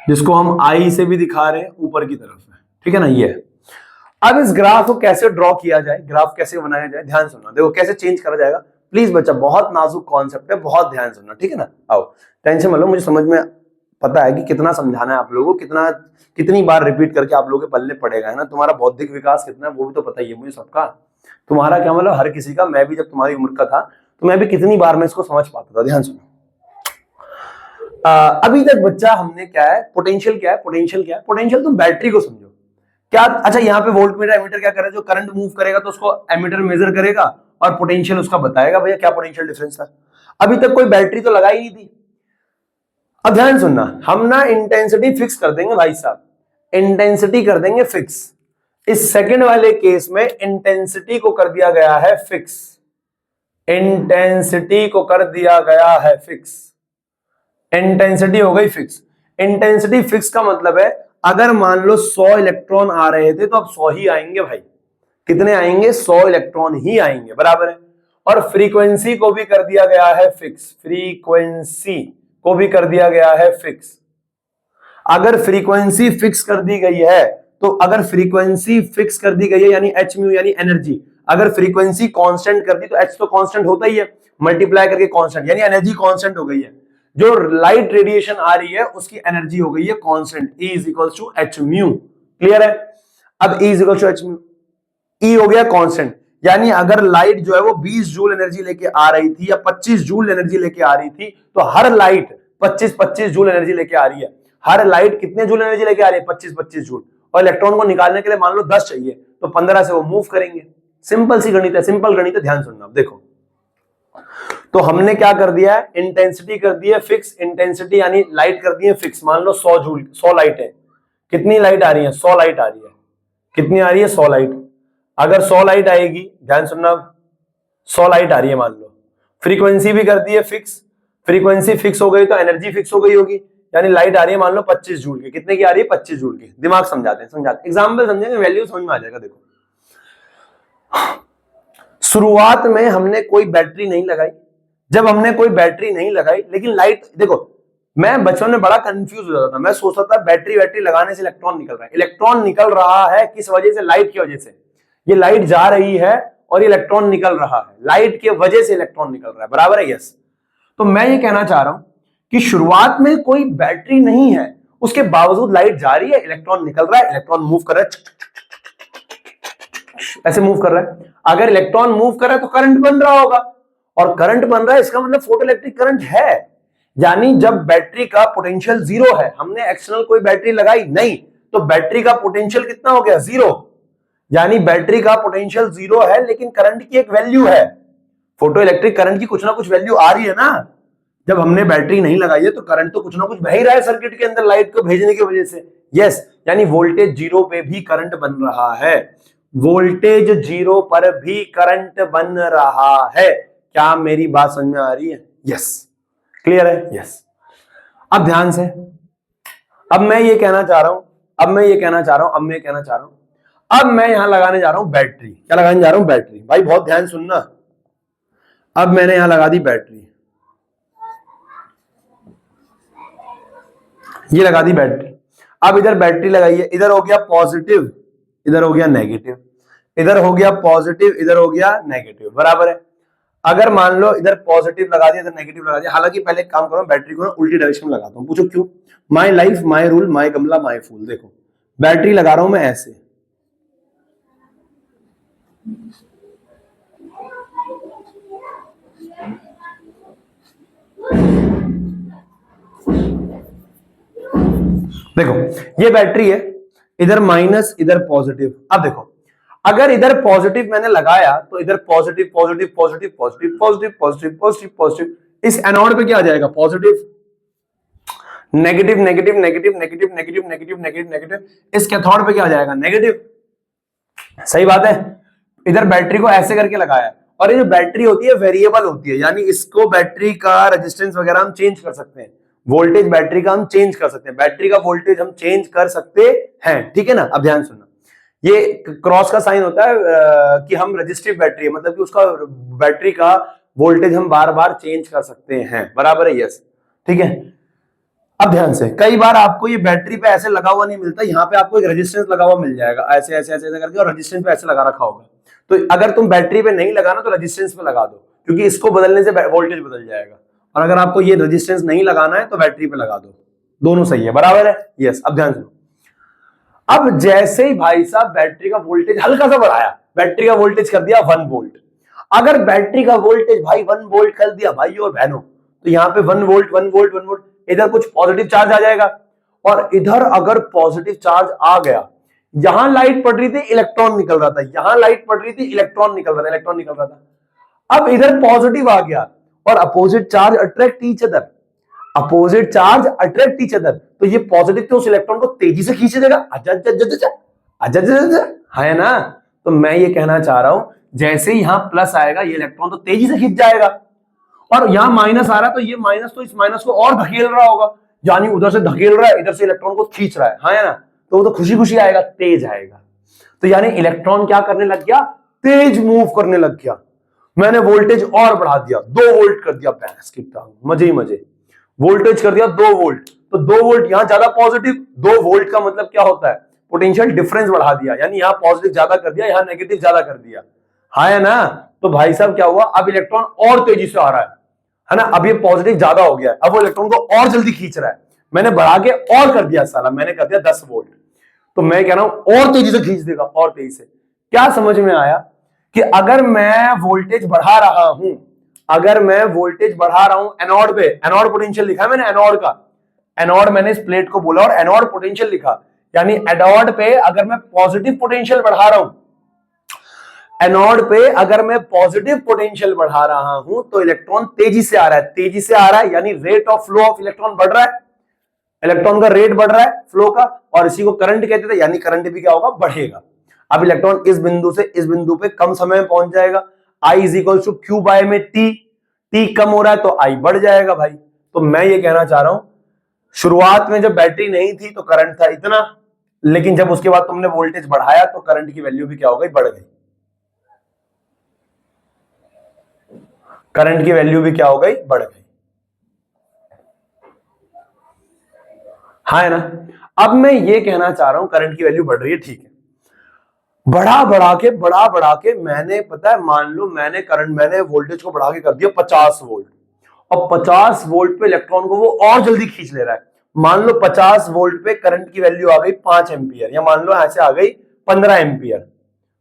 Speaker 1: जिसको हम आई से भी दिखा रहे हैं, ऊपर की तरफ है, ठीक है ना, ये है। अब इस ग्राफ को कैसे ड्रॉ किया जाए, ग्राफ कैसे बनाया जाए, ध्यान सुनना, देखो कैसे चेंज करा जाएगा। प्लीज बच्चा, बहुत नाजुक कॉन्सेप्ट है, बहुत ध्यान सुनना, ठीक है ना। आओ, टेंशन मत लो, मुझे समझ में पता है कि कितना समझाना है आप लोगों को, कितनी बार रिपीट करके आप लोगों के पल्ले पड़ेगा, है ना। तुम्हारा बौद्धिक विकास कितना है वो भी तो पता ही है मुझे सबका, तुम्हारा क्या मतलब, हर किसी का। मैं भी जब तुम्हारी उम्र का था तो मैं भी कितनी बार मैं इसको समझ पाता था, ध्यान सुनो। अभी तक बच्चा हमने क्या है, पोटेंशियल क्या है, पोटेंशियल तुम बैटरी को समझो क्या। अच्छा, यहाँ पे वोल्टमीटर एमीटर क्या करे, जो करंट मूव करेगा तो उसको एमीटर मेजर करेगा और पोटेंशियल उसका बताएगा, भैया क्या पोटेंशियल डिफरेंस था। अभी तक कोई बैटरी तो लगाई नहीं थी। अब ध्यान सुनना, हम ना इंटेंसिटी फिक्स कर देंगे भाई साहब, इंटेंसिटी कर देंगे फिक्स। इस सेकंड वाले केस में इंटेंसिटी को कर दिया गया है फिक्स, इंटेंसिटी को कर दिया गया है फिक्स, इंटेंसिटी हो गई फिक्स। इंटेंसिटी फिक्स का मतलब है अगर मान लो 100 इलेक्ट्रॉन आ रहे थे तो अब 100 ही आएंगे भाई। कितने आएंगे? 100 इलेक्ट्रॉन ही आएंगे, बराबर है। और फ्रीक्वेंसी को भी कर दिया गया है फिक्स, फ्रीक्वेंसी को भी कर दिया गया है फिक्स। अगर फ्रीक्वेंसी फिक्स कर दी गई है तो अगर फ्रीक्वेंसी फिक्स कर दी गई है यानी एच म्यू यानी एनर्जी, अगर फ्रीक्वेंसी कांस्टेंट कर दी तो एच तो कांस्टेंट होता ही है, मल्टीप्लाई करके कांस्टेंट यानी एनर्जी कांस्टेंट हो गई है। जो लाइट रेडिएशन आ रही है उसकी एनर्जी हो गई है constant, E is equal to H mu. Clear है? अब E is equal to H mu, E हो गया कांस्टेंट, यानी अगर लाइट जो है वो 20 जूल एनर्जी लेके आ रही थी या 25 जूल एनर्जी लेके आ रही थी, तो हर लाइट 25-25 जूल एनर्जी लेके आ रही है। हर लाइट कितने जूल एनर्जी लेके आ रही है? 25-25 जूल। और इलेक्ट्रॉन को निकालने के लिए मान लो 10 चाहिए तो 15 से वो मूव करेंगे। सिंपल सी गणित है, सिंपल गणित है, ध्यान सुनना। देखो तो हमने क्या कर दिया है, इंटेंसिटी कर दी है फिक्स, इंटेंसिटी यानी लाइट कर दी है फिक्स। मान लो 100 जूल, 100 लाइट है। कितनी लाइट आ रही है? 100 लाइट आ रही है। कितनी आ रही है? 100 लाइट। अगर 100 लाइट आएगी, ध्यान सुनना, 100 लाइट आ रही है मान लो, फ्रीक्वेंसी भी कर दी है फिक्स, फ्रीक्वेंसी फिक्स हो गई तो एनर्जी फिक्स हो गई होगी, यानी लाइट आ रही है मान लो 25 जूल की। कितने की आ रही है? 25 जूल की। दिमाग समझाते हैं, एग्जाम्पल समझेंगे, वैल्यू समझ में आ जाएगा। देखो शुरुआत में हमने कोई बैटरी नहीं लगाई, जब हमने कोई बैटरी नहीं लगाई लेकिन लाइट, देखो मैं बचपन में बड़ा कंफ्यूज हो जाता था, मैं सोचता था बैटरी लगाने से इलेक्ट्रॉन निकल रहा है। इलेक्ट्रॉन निकल रहा है किस वजह से? लाइट की वजह से। ये लाइट जा रही है और इलेक्ट्रॉन निकल रहा है, लाइट की वजह से इलेक्ट्रॉन निकल रहा है, बराबर है? यस। तो मैं ये कहना चाह रहा हूं कि शुरुआत में कोई बैटरी नहीं है, उसके बावजूद लाइट जा रही है, इलेक्ट्रॉन निकल रहा है, इलेक्ट्रॉन मूव कर रहा है, ऐसे मूव कर रहा है। अगर इलेक्ट्रॉन मूव कर रहा है तो करंट बन रहा होगा, और करंट बन रहा है इसका मतलब फोटोइलेक्ट्रिक करंट है। यानी जब बैटरी का पोटेंशियल जीरो है, हमने एक्सटर्नल कोई बैटरी लगाई नहीं, तो बैटरी का पोटेंशियल कितना हो गया? जीरो। यानी बैटरी का पोटेंशियल जीरो है लेकिन करंट की एक वैल्यू है, फोटोइलेक्ट्रिक करंट की कुछ ना कुछ वैल्यू आ रही है ना। जब हमने बैटरी नहीं लगाई है तो करंट तो कुछ ना कुछ बह ही रहा है सर्किट के अंदर लाइट को भेजने की वजह से। यस, यानी वोल्टेज जीरो पे भी करंट बन रहा है, वोल्टेज जीरो पर भी करंट बन रहा है। क्या मेरी बात समझ में आ रही है? यस, क्लियर है? यस। अब ध्यान से, अब मैं ये कहना चाह रहा हूं, अब मैं यहां लगाने जा रहा हूं बैटरी। क्या लगाने जा रहा हूं? बैटरी। भाई बहुत ध्यान सुनना। अब मैंने यहां लगा दी बैटरी, ये लगा दी बैटरी। अब इधर बैटरी लगाई है, इधर हो गया पॉजिटिव, इधर हो गया नेगेटिव, इधर हो गया पॉजिटिव, इधर हो गया नेगेटिव, बराबर है। अगर मान लो इधर पॉजिटिव लगा दिया, इधर नेगेटिव लगा दिया, हालांकि पहले काम करो, बैटरी को ना उल्टी डायरेक्शन में लगाता हूं। पूछो क्यों? My life my rule my गमला माय फूल। देखो बैटरी लगा रहा हूं मैं ऐसे, देखो ये बैटरी है, इधर माइनस इधर पॉजिटिव। अब देखो अगर इधर पॉजिटिव मैंने लगाया तो इधर positive positive positive positive positive positive positive positive, इस एनोड पे क्या आ जाएगा? Positive, negative negative negative negative negative negative negative negative, इस कैथोड पे क्या आ जाएगा? नेगेटिव। सही बात है। इधर बैटरी को ऐसे करके लगाया, और ये जो बैटरी होती है वेरिएबल होती है, यानी इसको बैटरी का रेजिस्टेंस वगैरह हम चेंज कर सकते हैं, वोल्टेज बैटरी का हम चेंज कर सकते हैं, बैटरी का वोल्टेज हम चेंज कर सकते हैं, ठीक है ना? अब ध्यान सुनना, ये क्रॉस का साइन होता है कि हम रजिस्टिव बैटरी है, मतलब कि उसका बैटरी का वोल्टेज हम बार बार चेंज कर सकते हैं, बराबर है? यस, ठीक है। अब ध्यान से, कई बार आपको ये बैटरी पे ऐसे लगा हुआ नहीं मिलता, यहाँ पे आपको एक रेजिस्टेंस लगा हुआ मिल जाएगा, ऐसे ऐसे ऐसे करके, और रेजिस्टेंस पे ऐसे लगा रखा होगा। तो अगर तुम बैटरी पे नहीं लगाना तो रेजिस्टेंस पे लगा दो, क्योंकि इसको बदलने से वोल्टेज बदल जाएगा। और अगर आपको ये रेजिस्टेंस नहीं लगाना है तो बैटरी पे लगा दो, दोनों सही है, बराबर है? यस। अब ध्यान सुनो, अब जैसे ही भाई साहब बैटरी का वोल्टेज हल्का सा बढ़ाया, बैटरी का वोल्टेज कर दिया 1 वोल्ट। अगर बैटरी का वोल्टेज भाई 1 वोल्ट कर दिया भाई और बहनों, तो यहाँ पे 1 वोल्ट 1 वोल्ट 1 वोल्ट, इधर कुछ पॉजिटिव चार्ज आ जाएगा, और इधर अगर पॉजिटिव चार्ज आ गया, यहां लाइट पड़ रही थी, इलेक्ट्रॉन निकल रहा था, यहां लाइट पड़ रही थी, इलेक्ट्रॉन निकल रहा था, इलेक्ट्रॉन निकल रहा था। अब इधर पॉजिटिव आ गया और opposite charge attract each other, opposite charge attract each other, तो ये पॉजिटिव तो उस इलेक्ट्रॉन को तेजी से खींच देगा, है ना। तो मैं ये कहना चाह रहा हूं जैसे ही यहां प्लस आएगा ये इलेक्ट्रॉन तो तेजी से खींच जाएगा, और यहां माइनस आ रहा है तो ये माइनस तो इस माइनस को और धकेल रहा होगा, यानी उधर से धकेल रहा है इधर से इलेक्ट्रॉन को खींच रहा है ना, तो वो तो खुशी खुशी आएगा, तेज आएगा। तो यानी इलेक्ट्रॉन क्या करने लग गया, तेज मूव करने लग गया। मैंने वोल्टेज और बढ़ा दिया, 2 वोल्ट कर दिया, भैंस की टांग, मजे ही मजे, वोल्टेज कर दिया 2 वोल्ट, तो 2 वोल्ट यहां ज्यादा पॉजिटिव, 2 वोल्ट का मतलब क्या होता है, पोटेंशियल डिफरेंस बढ़ा दिया, यानी यहां पॉजिटिव ज्यादा कर दिया, यहां नेगेटिव ज्यादा कर दिया, है ना। तो भाई साहब क्या हुआ, अब इलेक्ट्रॉन और तेजी से आ रहा है ना, अब ये पॉजिटिव ज्यादा हो गया है, अब वो इलेक्ट्रॉन को और जल्दी खींच रहा है, मैंने बढ़ा के और कर दिया साला, मैंने कर दिया 10 वोल्ट, तो मैं कह रहा हूं और तेजी से खींच देगा, और तेजी से। क्या समझ में आया कि अगर मैं वोल्टेज बढ़ा रहा हूं, अगर मैं वोल्टेज बढ़ा रहा हूं एनोड पे, एनोड पोटेंशियल लिखा है मैंने, एनोड का, एनोड मैंने इस प्लेट को बोला और एनोड पोटेंशियल लिखा, यानी एनोड पे अगर मैं पॉजिटिव पोटेंशियल बढ़ा रहा हूं, एनोड पे अगर मैं पॉजिटिव पोटेंशियल बढ़ा रहा हूं तो इलेक्ट्रॉन तेजी से आ रहा है, तेजी से आ रहा है यानी rate of flow of electron बढ़ रहा है, इलेक्ट्रॉन का रेट बढ़ रहा है फ्लो का, और इसी को करंट कहते थे, यानी करंट भी क्या होगा, बढ़ेगा। अब इलेक्ट्रॉन इस बिंदु से इस बिंदु पे कम समय में पहुंच जाएगा, I is equal to Q by में टी कम हो रहा है तो I बढ़ जाएगा भाई। तो मैं ये कहना चाह रहा हूं शुरुआत में जब बैटरी नहीं थी तो करंट था इतना, लेकिन जब उसके बाद तुमने वोल्टेज बढ़ाया तो करंट की वैल्यू भी क्या हो गई, बढ़ गई, करंट की वैल्यू भी क्या हो गई, बढ़ गई, हाँ है ना। अब मैं ये कहना चाह रहा हूं करंट की वैल्यू बढ़ रही है, ठीक है, बढ़ा बढ़ा के मैंने, पता है, मान लो मैंने वोल्टेज को बढ़ा के कर दिया 50 वोल्ट, और 50 वोल्ट पे इलेक्ट्रॉन को वो और जल्दी खींच ले रहा है। मान लो 50 वोल्ट पे करंट की वैल्यू आ गई 5 एम्पियर, या मान लो ऐसे आ गई 15 एम्पियर,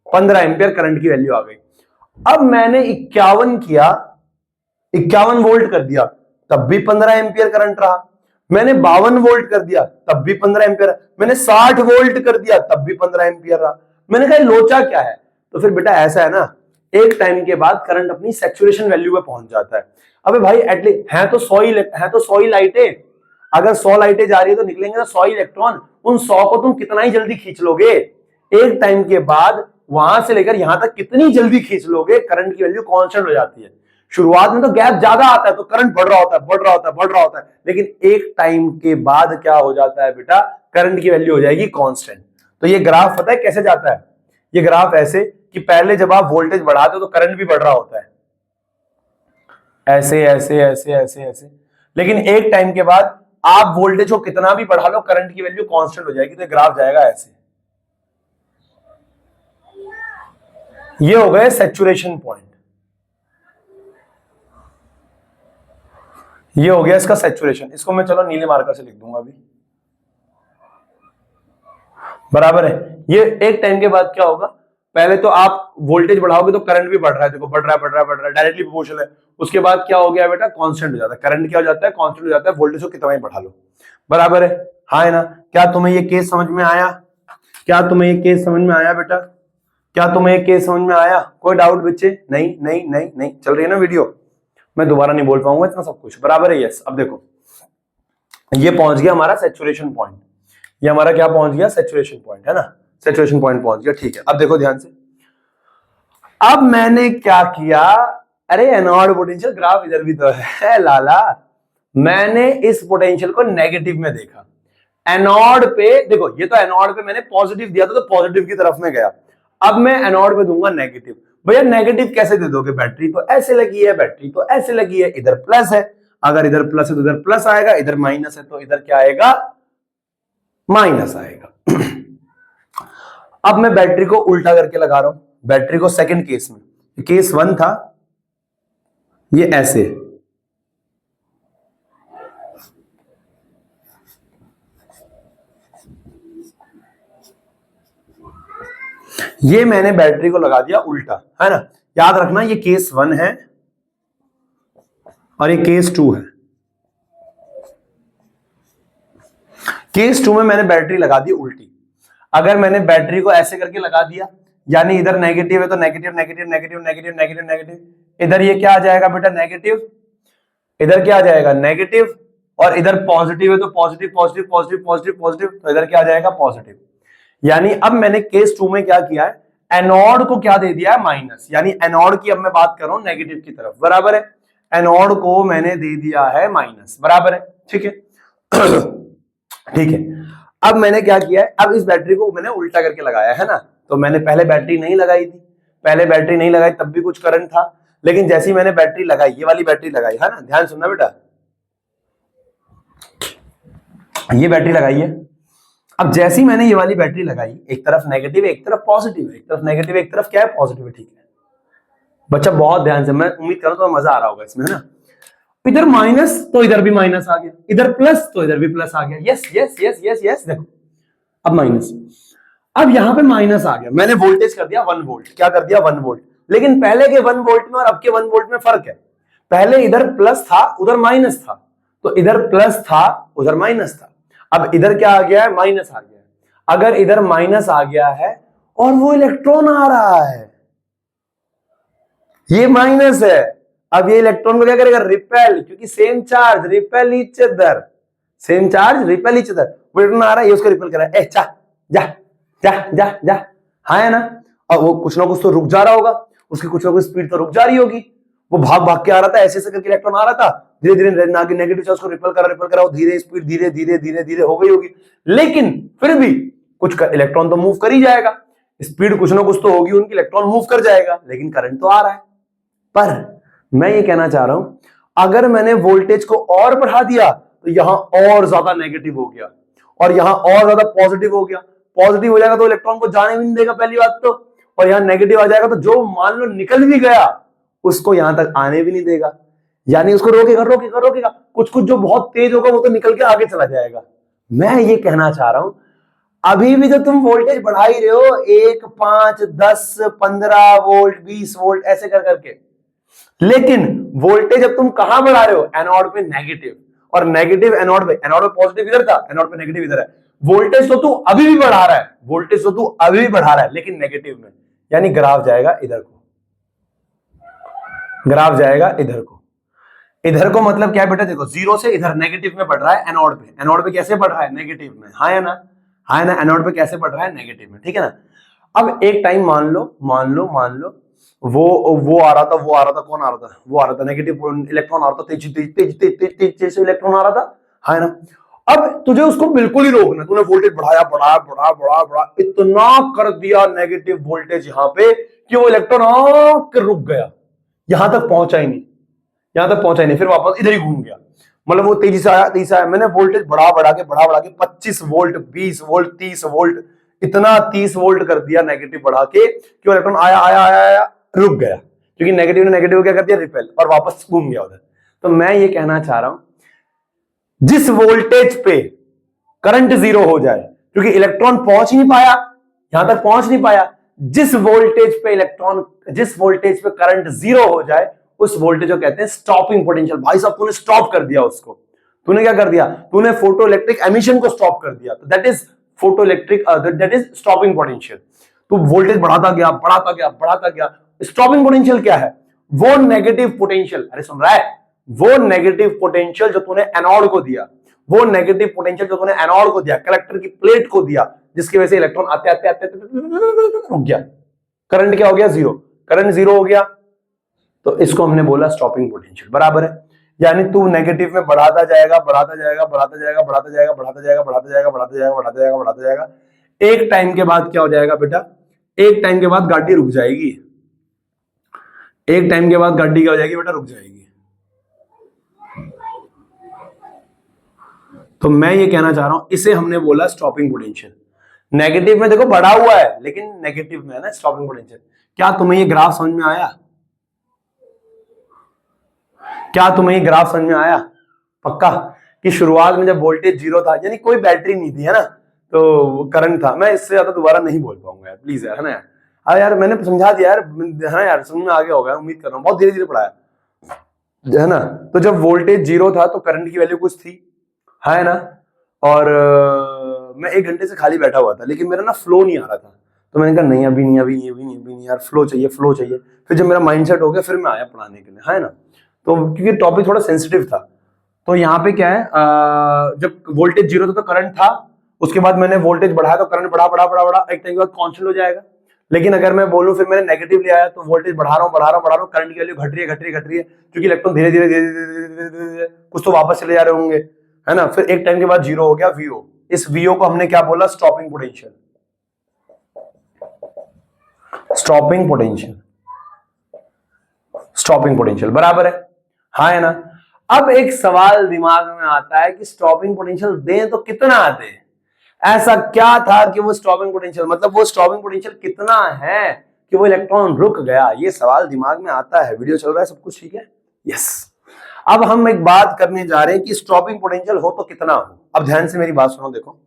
Speaker 1: 15 एम्पियर करंट की वैल्यू आ गई। अब मैंने 51 किया, 51 वोल्ट कर दिया, तब भी 15 एम्पियर करंट रहा। मैंने 52 वोल्ट कर दिया, तब भी 15 एम्पियर। मैंने 60 वोल्ट कर दिया, तब भी 15 एम्पियर रहा। मैंने कहा लोचा क्या है, तो फिर बेटा ऐसा है ना, एक टाइम के बाद करंट अपनी सैचुरेशन वैल्यू पे पहुंच जाता है। अबे भाई एटलीस्ट है तो 100 ही लाइटें, अगर 100 लाइटें जा रही है तो निकलेंगे ना 100 इलेक्ट्रॉन, उन 100 को तुम कितना ही जल्दी खींच लोगे, एक टाइम के बाद वहां से लेकर यहां तक कितनी जल्दी खींच लोगे, करंट की वैल्यू कांस्टेंट हो जाती है। शुरुआत में तो गैप ज्यादा आता है तो करंट बढ़ रहा होता है, बढ़ रहा होता है, बढ़ रहा होता है, लेकिन एक टाइम के बाद क्या हो जाता है बेटा, करंट की वैल्यू हो जाएगी कांस्टेंट। तो ये ग्राफ पता है कैसे जाता है, ये ग्राफ ऐसे कि पहले जब आप वोल्टेज बढ़ाते हो तो करंट भी बढ़ रहा होता है, ऐसे ऐसे ऐसे ऐसे ऐसे, लेकिन एक टाइम के बाद आप वोल्टेज को कितना भी बढ़ा लो करंट की वैल्यू कांस्टेंट हो जाएगी, तो ग्राफ जाएगा ऐसे। ये हो गए सैचुरेशन पॉइंट, ये हो गया इसका सैचुरेशन। इसको मैं चलो नीले मार्कर से लिख दूंगा अभी, बराबर है। ये एक टाइम के बाद क्या होगा, पहले तो आप वोल्टेज बढ़ाओगे तो करंट भी बढ़ रहा है, देखो बढ़ रहा है बढ़ रहा है बढ़ रहा है, डायरेक्टली प्रोपोर्शनल है। उसके बाद क्या हो गया बेटा, कांस्टेंट हो जाता है, करंट क्या हो जाता है, कांस्टेंट हो जाता है, वोल्टेज को कितना ही बढ़ा लो, बराबर है, हाँ है ना। क्या तुम्हें ये केस समझ में आया, क्या तुम्हें ये केस समझ में आया बेटा, क्या तुम्हें ये केस समझ में आया, कोई डाउट बच्चे, नहीं नहीं नहीं नहीं, चल रही है ना वीडियो, मैं दोबारा नहीं बोल पाऊंगा इतना सब कुछ, बराबर है, यस। अब देखो ये पहुंच गया हमारा सैचुरेशन पॉइंट, ये हमारा क्या पहुंच गया, सैचुरेशन पॉइंट, है ना, सैचुरेशन पॉइंट पहुंच गया, ठीक है। अब देखो ध्यान से, अब मैंने क्या किया, अरे एनोड पोटेंशियल ग्राफ इधर भी तो है लाला, मैंने इस पोटेंशियल को नेगेटिव में देखा, एनोड पे देखो, ये तो एनोड पे मैंने पॉजिटिव दिया था तो पॉजिटिव की तरफ में गया, अब मैं एनोड पे दूंगा नेगेटिव। भैया नेगेटिव कैसे दे दोगे, बैटरी तो ऐसे लगी है, बैटरी तो ऐसे लगी है, इधर प्लस है, अगर इधर प्लस है तो इधर प्लस आएगा, इधर माइनस है तो इधर क्या आएगा, माइनस आएगा। अब मैं बैटरी को उल्टा करके लगा रहा हूं, बैटरी को सेकंड केस में, केस 1 था ये ऐसे, ये मैंने बैटरी को लगा दिया उल्टा, है ना। याद रखना ये केस 1 है और ये केस 2 है। केस 2 में मैंने बैटरी लगा दी उल्टी। अगर मैंने बैटरी को ऐसे करके लगा दिया, यानी इधर नेगेटिव है तो negative negative negative negative negative, इधर ये क्या आ जाएगा बेटा, नेगेटिव, इधर क्या आ जाएगा नेगेटिव, और इधर पॉजिटिव है तो positive positive positive positive positive, तो इधर क्या आ जाएगा पॉजिटिव। यानी अब मैंने केस 2 में क्या किया है, एनोड को क्या दे दिया है माइनस, यानी एनोड की अब मैं बात कर रहा हूं नेगेटिव की तरफ, बराबर है। एनोड को मैंने दे दिया है माइनस, बराबर है, ठीक है। ठीक है, अब मैंने क्या किया है, अब इस बैटरी को मैंने उल्टा करके लगाया है ना, तो मैंने पहले बैटरी नहीं लगाई थी, पहले बैटरी नहीं लगाई तब भी कुछ करंट था, लेकिन जैसे ही मैंने बैटरी लगाई, ये वाली बैटरी लगाई है ना, ध्यान सुनना बेटा, ये बैटरी लगाई है। अब जैसे ही मैंने ये वाली बैटरी लगाई, एक तरफ नेगेटिव एक तरफ पॉजिटिव है, एक तरफ नेगेटिव एक तरफ क्या है पॉजिटिव है, ठीक है बच्चा बहुत ध्यान से, मैं उम्मीद कर रहा हूं तो मजा आ रहा होगा इसमें, है ना। इधर माइनस तो इधर भी माइनस आ गया, इधर प्लस तो इधर भी प्लस आ गया, yes yes yes yes yes, देखो अब माइनस, अब यहां पे माइनस आ गया, मैंने वोल्टेज कर दिया 1 वोल्ट, क्या कर दिया 1 वोल्ट, लेकिन पहले के 1 वोल्ट में और अब के 1 वोल्ट में फर्क है, पहले इधर प्लस था उधर माइनस था, तो इधर प्लस था उधर माइनस था, अब इधर क्या आ गया है माइनस आ गया है। अगर इधर माइनस आ गया है और वो इलेक्ट्रॉन आ रहा है, ये माइनस है, अब ये इलेक्ट्रॉन को क्या करेगा रिपेल, क्योंकि same charge repel each other, same charge repel each other, वो इलेक्ट्रॉन आ रहा है ये उसको रिपेल कर रहा है, ए जा जा जा जा जा, हाँ है ना, और वो कुछ ना कुछ तो रुक जा रहा होगा, उसकी कुछ ना कुछ स्पीड तो रुक जा रही होगी, वो भाग भाग के आ रहा था, ऐसे ऐसे करके इलेक्ट्रॉन आ रहा था, धीरे धीरे ना कि नेगेटिव चार्ज को रिपेल कर रहा, धीरे स्पीड धीरे धीरे धीरे धीरे हो गई होगी, लेकिन फिर भी कुछ इलेक्ट्रॉन तो मूव कर ही जाएगा, स्पीड कुछ ना कुछ तो होगी उनकी, इलेक्ट्रॉन मूव कर जाएगा, लेकिन करंट तो आ रहा है। पर मैं ये कहना चाह रहा हूं, अगर मैंने वोल्टेज को और बढ़ा दिया तो यहां और ज्यादा नेगेटिव हो गया और यहां और ज्यादा पॉजिटिव हो गया, पॉजिटिव हो जाएगा तो इलेक्ट्रॉन को जाने भी नहीं देगा पहली बात तो, और यहां नेगेटिव आ जाएगा तो जो मान लो निकल भी गया उसको यहां तक आने भी नहीं देगा, यानी उसको रोकेगा रोकेगा रोकेगा, कुछ कुछ जो बहुत तेज होगा वो तो निकल के आगे चला जाएगा। मैं ये कहना चाह रहा हूं, अभी भी तो तुम वोल्टेज बढ़ा ही रहे हो, 1 5 10 15 वोल्ट 20 वोल्ट ऐसे कर करके, लेकिन वोल्टेज अब तुम कहां बढ़ा रहे हो, एनोड पे नेगेटिव, और नेगेटिव एनोड पे पॉजिटिव इधर था, एनोड पे नेगेटिव इधर है, वोल्टेज तो तू अभी भी बढ़ा रहा है, वोल्टेज तो तू अभी भी बढ़ा रहा है लेकिन नेगेटिव में, यानी ग्राफ जाएगा इधर को, ग्राफ जाएगा इधर को, इधर को मतलब क्या है बेटा, देखो जीरो से इधर नेगेटिव में बढ़ रहा है, एनोड पे कैसे बढ़ रहा है नेगेटिव में, हाँ है ना, हाँ है ना, एनोड पे कैसे बढ़ रहा है नेगेटिव में, ठीक है ना। अब एक टाइम मान लो वो आ रहा था, कौन आ रहा था, वो आ रहा था नेगेटिव इलेक्ट्रॉन आ रहा था, तेज तेज तेज तेज तेज तेज तेज से इलेक्ट्रॉन आ रहा था, है ना। अब तुझे उसको बिल्कुल ही रोकना, तूने वोल्टेज बढ़ाया बढ़ाया बढ़ाया बढ़ाया बढ़ाया, इतना कर दिया नेगेटिव वोल्टेज यहां पे कि वो इलेक्ट्रॉन आके रुक गया, यहां तक पहुंचा ही नहीं, यहां तक पहुंचा ही नहीं, फिर वापस इधर ही घूम गया, मतलब वो तेजी से आया, मैंने वोल्टेज बढ़ा बढ़ा के 25 वोल्ट 20 वोल्ट 30 वोल्ट, इतना 30 वोल्ट कर दिया नेगेटिव बढ़ा के कि वो इलेक्ट्रॉन आया आया आया आया रुक गया, क्योंकि नेगेटिव ने नेगेटिव क्या कर दिया रिपेल, और वापस घूम गया उधर। तो मैं ये कहना चाह रहा हूं, जिस वोल्टेज पे करंट जीरो हो जाए, क्योंकि इलेक्ट्रॉन पहुंच ही नहीं पाया, यहां तक पहुंच नहीं पाया, जिस वोल्टेज पे करंट जीरो हो जाए उस वोल्टेज को कहते हैं स्टॉपिंग पोटेंशियल। भाई साहब तूने स्टॉप कर दिया उसको, तूने क्या कर दिया, तूने फोटो इलेक्ट्रिक एमिशन को स्टॉप कर दिया, तो that is photo electric, that is stopping potential. तू वोल्टेज बढ़ाता गया, स्टॉपिंग पोटेंशियल क्या है, वो नेगेटिव पोटेंशियल, अरे सुन रहा है, वो नेगेटिव पोटेंशियल जो तूने एनोड को दिया, वो नेगेटिव पोटेंशियल जो तूने एनोड को दिया, कलेक्टर की प्लेट को दिया, जिसकी वजह से इलेक्ट्रॉन आते आते आते रुक गया, करंट क्या हो गया जीरो, करंट जीरो हो गया, तो इसको हमने बोला स्टॉपिंग पोटेंशियल, बराबर है। यानी तू नेगेटिव में बढ़ाता जाएगा, एक टाइम के बाद क्या हो जाएगा बेटा, एक टाइम के बाद गाड़ी रुक जाएगी, एक टाइम के बाद गाड़ी क्या हो जाएगी बेटा, रुक जाएगी। तो मैं ये कहना चाह रहा हूं, इसे हमने बोला स्टॉपिंग पोटेंशियल। नेगेटिव में देखो बढ़ा हुआ है, लेकिन नेगेटिव में है ना स्टॉपिंग पोटेंशियल। क्या तुम्हें ये ग्राफ समझ में आया, क्या तुम्हें ये ग्राफ समझ में आया पक्का, कि शुरुआत में जब वोल्टेज जीरो था, यानी कोई बैटरी नहीं थी, है ना, तो करंट था। मैं इससे ज्यादा दोबारा नहीं बोल पाऊंगा यार, प्लीज यार, है ना यार, अरे यार मैंने समझा दिया यार, है ना यार, समझ में आ गया होगा, उम्मीद कर रहा हूँ, बहुत धीरे धीरे पढ़ाया, है ना। तो जब वोल्टेज जीरो था तो करंट की वैल्यू कुछ थी, है ना, और मैं 1 घंटे से खाली बैठा हुआ था, लेकिन मेरा ना फ्लो नहीं आ रहा था, तो मैंने कहा नहीं अभी नहीं यार, फ्लो चाहिए। फिर जब मेरा माइंडसेट हो गया, फिर मैं आया पढ़ाने के लिए, है ना। तो क्योंकि टॉपिक थोड़ा सेंसिटिव था, तो यहाँ पे क्या है, जब वोल्टेज जीरो था तो करंट था, उसके बाद मैंने वोल्टेज बढ़ाया तो करंट बढ़ा बढ़ा बढ़ा बढ़ा, एक टाइम के बाद कांस्टेंट हो जाएगा। लेकिन अगर मैं बोलूं फिर मैंने नेगेटिव ले आया तो वोल्टेज बढ़ा रहा हूँ बढ़ा रहा हूँ बढ़ा रहा हूँ, करंट की वैल्यू घट रही है घट रही है घट रही है, क्योंकि इलेक्ट्रॉन धीरे धीरे धीरे धीरे धीरे धीरे कुछ तो वापस चले जा रहे होंगे, है ना। फिर एक टाइम के बाद जीरो हो गया वीओ। इस वीओ को हमने क्या बोला, stopping potential. Stopping potential, stopping potential बराबर है, हाँ है ना। अब एक सवाल दिमाग में आता है कि स्टॉपिंग पोटेंशियल दें तो कितना दें, ऐसा क्या था कि वो स्टॉपिंग पोटेंशियल, मतलब वो स्टॉपिंग पोटेंशियल कितना है कि वो इलेक्ट्रॉन रुक गया, ये सवाल दिमाग में आता है। वीडियो चल रहा है, सब कुछ ठीक है, यस। अब हम एक बात करने जा रहे हैं कि स्टॉपिंग पोटेंशियल हो तो कितना हो। अब ध्यान से मेरी बात सुनो, देखो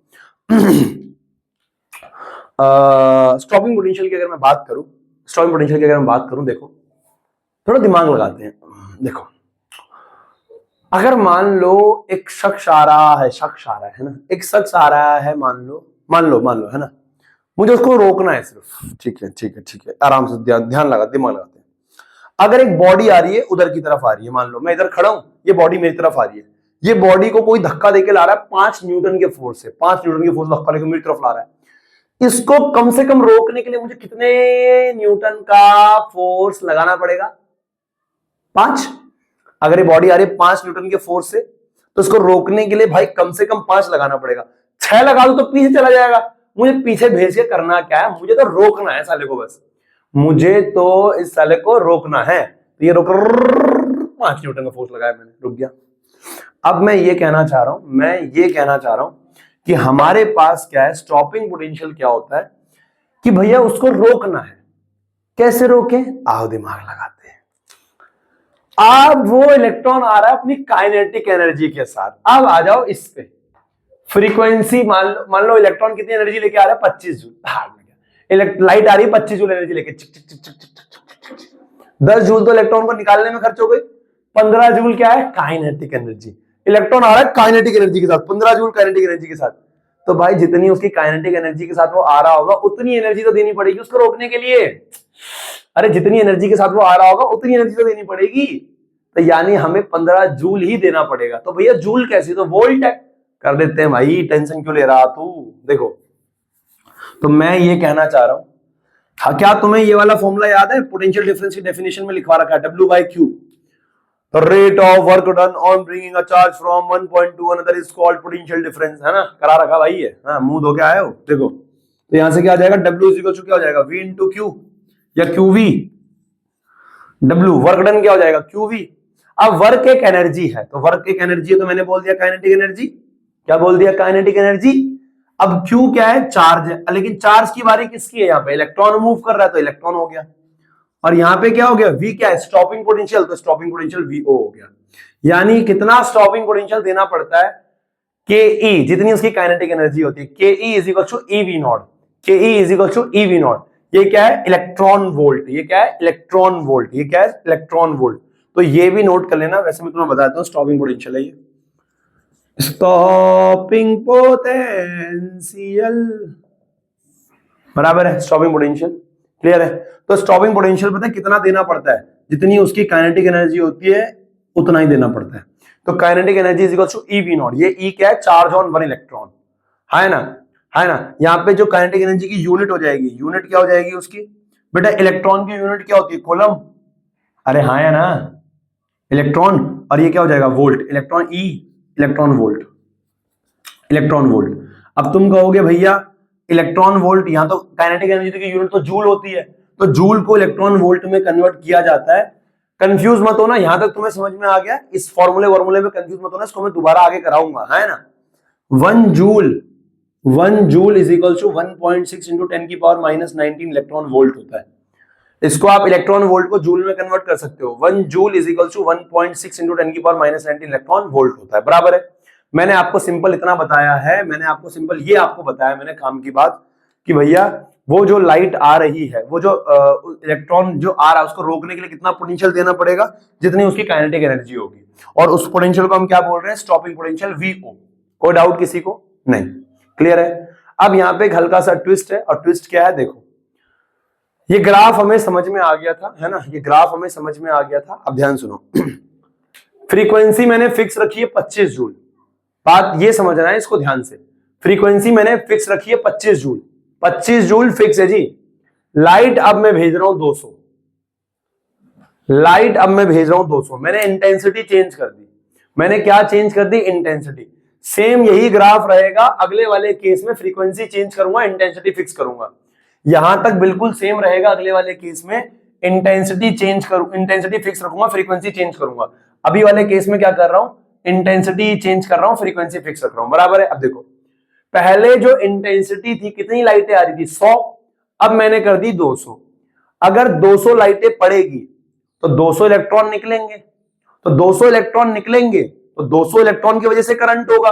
Speaker 1: स्टॉपिंग पोटेंशियल की अगर मैं बात करूं, स्टॉपिंग पोटेंशियल की अगर मैं बात करूं, देखो थोड़ा दिमाग लगाते हैं। देखो अगर मान लो एक शख्स आ रहा है, शख्स आ रहा है ना, एक शख्स आ रहा है, मान लो है ना, मुझे उसको रोकना है सिर्फ, ठीक है ठीक है ठीक है, आराम से ध्यान लगा, दिमाग लगाते हैं। अगर एक बॉडी आ रही है, उधर की तरफ आ रही है, मान लो मैं इधर खड़ा हूं, ये बॉडी मेरी तरफ आ रही है, ये बॉडी को कोई धक्का देके ला रहा है 5 न्यूटन के फोर्स से, 5 न्यूटन के फोर्स धक्का लेके मेरी तरफ ला रहा है। इसको कम से कम रोकने के लिए मुझे कितने न्यूटन का फोर्स लगाना पड़ेगा, 5। अगर ये बॉडी आ रही है 5 न्यूटन के फोर्स से, तो इसको रोकने के लिए भाई कम से कम 5 लगाना पड़ेगा। 6 लगा दो तो पीछे चला जाएगा, मुझे पीछे भेज के करना क्या है, मुझे तो रोकना है साले को, बस मुझे तो इस साले को रोकना है। तो ये रोक 5 न्यूटन का फोर्स लगाया मैंने, रुक गया। अब मैं ये कहना चाह रहा हूं कि हमारे पास क्या है, स्टॉपिंग पोटेंशियल क्या होता है कि भैया उसको रोकना है। कैसे रोके, आओ दिमाग लगाते हैं। अब वो इलेक्ट्रॉन आ रहा है अपनी काइनेटिक एनर्जी के साथ। अब आ जाओ इस पे, फ्रीक्वेंसी मान लो इलेक्ट्रॉन कितनी एनर्जी लेके आ रहा है, 25 जूल। लाइट आ रही है 25 जूल एनर्जी लेके, 10 जूल तो इलेक्ट्रॉन को निकालने में खर्च हो गई, 15 जूल क्या है, काइनेटिक एनर्जी। इलेक्ट्रॉन आ रहा है काइनेटिक एनर्जी के साथ, 15 जूल काइनेटिक एनर्जी के साथ। तो भाई जितनी उसकी काइनेटिक एनर्जी के साथ वो आ रहा होगा, उतनी एनर्जी तो देनी पड़ेगी उसको रोकने के लिए। अरे जितनी एनर्जी के साथ वो आ रहा होगा, उतनी एनर्जी तो देनी पड़ेगी, तो यानी हमें 15 जूल ही देना पड़ेगा। तो भैया जूल कैसी, तो वोल्ट है, कर देते हैं भाई, टेंशन क्यों ले रहा तू। देखो तो मैं ये कहना चाह रहा हूं, हाँ, क्या तुम्हें ये वाला फॉर्मूला याद है, पोटेंशियल डिफरेंस की डेफिनेशन में लिखवा रखा है, W/Q। The rate of work done on bringing a charge from one point to another is called potential difference, है ना, करा रखा भाई है, हाँ, मुंह धो के आए हो। देखो तो यहां से क्या आ जाएगा, W = क्या हो जाएगा, V × Q या QV। W वर्क डन क्या हो जाएगा, QV। अब वर्क एक एनर्जी है, तो वर्क एक एनर्जी है, तो मैंने बोल दिया काइनेटिक एनर्जी। क्या बोल दिया, काइनेटिक एनर्जी। अब Q क्या है, चार्ज है, लेकिन चार्ज की बारी किसकी है, यहाँ पे इलेक्ट्रॉन मूव कर रहा है तो इलेक्ट्रॉन हो गया। और यहां पे क्या हो गया, V क्या है, स्टॉपिंग पोटेंशियल, तो स्टॉपिंग पोटेंशियल VO हो गया। यानी कितना स्टॉपिंग पोटेंशियल देना पड़ता है, KE, जितनी उसकी काइनेटिक एनर्जी होती है, KE = EV0। KE = EV0। ये क्या है, इलेक्ट्रॉन वोल्ट। ये क्या है, इलेक्ट्रॉन वोल्ट। ये क्या है, इलेक्ट्रॉन वोल्ट। तो ये भी नोट कर लेना। वैसे मैं तुम्हें बताता हूं स्टॉपिंग पोटेंशियल है ये, स्टॉपिंग पोटेंशियल बराबर है स्टॉपिंग पोटेंशियल। क्लियर है। तो स्टॉपिंग पोटेंशियल पता है कितना देना पड़ता है, जितनी उसकी काइनेटिक एनर्जी होती है उतना ही देना पड़ता है। तो काइनेटिक एनर्जी = EV0। ये E क्या है, चार्ज ऑन 1 इलेक्ट्रॉन, है ना, है ना। यहाँ पे जो काइनेटिक एनर्जी की यूनिट हो जाएगी, यूनिट क्या हो जाएगी उसकी, बेटा इलेक्ट्रॉन की यूनिट क्या होती है, कूलम। अरे हाँ है ना, इलेक्ट्रॉन। और ये क्या हो जाएगा, volt. Electron E, electron volt, electron volt. अब तुम कहोगे भैया इलेक्ट्रॉन वोल्ट, यहां तो काइनेटिक एनर्जी की यूनिट तो जूल होती है, तो जूल को इलेक्ट्रॉन वोल्ट में कन्वर्ट किया जाता है। कंफ्यूज मत होना, यहां तक तुम्हें समझ में आ गया। इस फॉर्मूले में कंफ्यूज मत होना, इसको मैं दोबारा आगे कराऊंगा, है ना। 1 जूल = 1.6 × 10⁻⁻19 इलेक्ट्रॉन वोल्ट होता है। इसको आप इलेक्ट्रॉन वोल्ट को जूल में कन्वर्ट कर सकते हो। 1 जूल = 1.6 × 10⁻⁻19 इलेक्ट्रॉन वोल्ट होता है, बराबर है। मैंने आपको सिंपल इतना बताया है, मैंने आपको सिंपल ये आपको बताया मैंने काम की बात, कि भैया वो जो लाइट आ रही है, वो जो इलेक्ट्रॉन जो आ रहा है, उसको रोकने के लिए कितना पोटेंशियल देना पड़ेगा, जितनी उसकी काइनेटिक एनर्जी होगी। और उस पोटेंशियल को हम क्या बोल रहे हैं, स्टॉपिंग पोटेंशियल, VO। कोई डाउट किसी को नहीं, क्लियर है। अब यहाँ पे एक हल्का सा ट्विस्ट है, और ट्विस्ट क्या है, देखो ये ग्राफ हमें समझ में आ गया था, है ना, ये ग्राफ हमें समझ में आ गया था। अब ध्यान सुनो फ्रीक्वेंसी मैंने फिक्स रखी है 25 जूल। बात ये समझना है इसको ध्यान से, फ्रीक्वेंसी मैंने फिक्स रखी है 25 जूल, 25 जूल फिक्स है जी। लाइट अब मैं भेज रहा हूं 200, लाइट अब मैं भेज रहा हूं 200। मैंने इंटेंसिटी चेंज कर दी, मैंने क्या चेंज कर दी? इंटेंसिटी। सेम यही ग्राफ रहेगा अगले वाले केस में, फ्रीक्वेंसी चेंज करूंगा, इंटेंसिटी फिक्स करूंगा। यहां तक बिल्कुल सेम रहेगा अगले वाले केस में, इंटेंसिटी चेंज करूं, इंटेंसिटी फिक्स रखूंगा, फ्रीक्वेंसी चेंज करूंगा। अभी वाले केस में क्या कर रहा हूं? इंटेंसिटी चेंज कर रहा हूं, फ्रीक्वेंसी फिक्स रख रहा हूं, बराबर है। अब देखो, पहले जो इंटेंसिटी थी, कितनी लाइटें आ रही थी? 100, अब मैंने कर दी 200। अगर 200 लाइटें पड़ेगी तो 200 इलेक्ट्रॉन निकलेंगे, तो 200 इलेक्ट्रॉन निकलेंगे तो 200 इलेक्ट्रॉन की वजह से करंट होगा।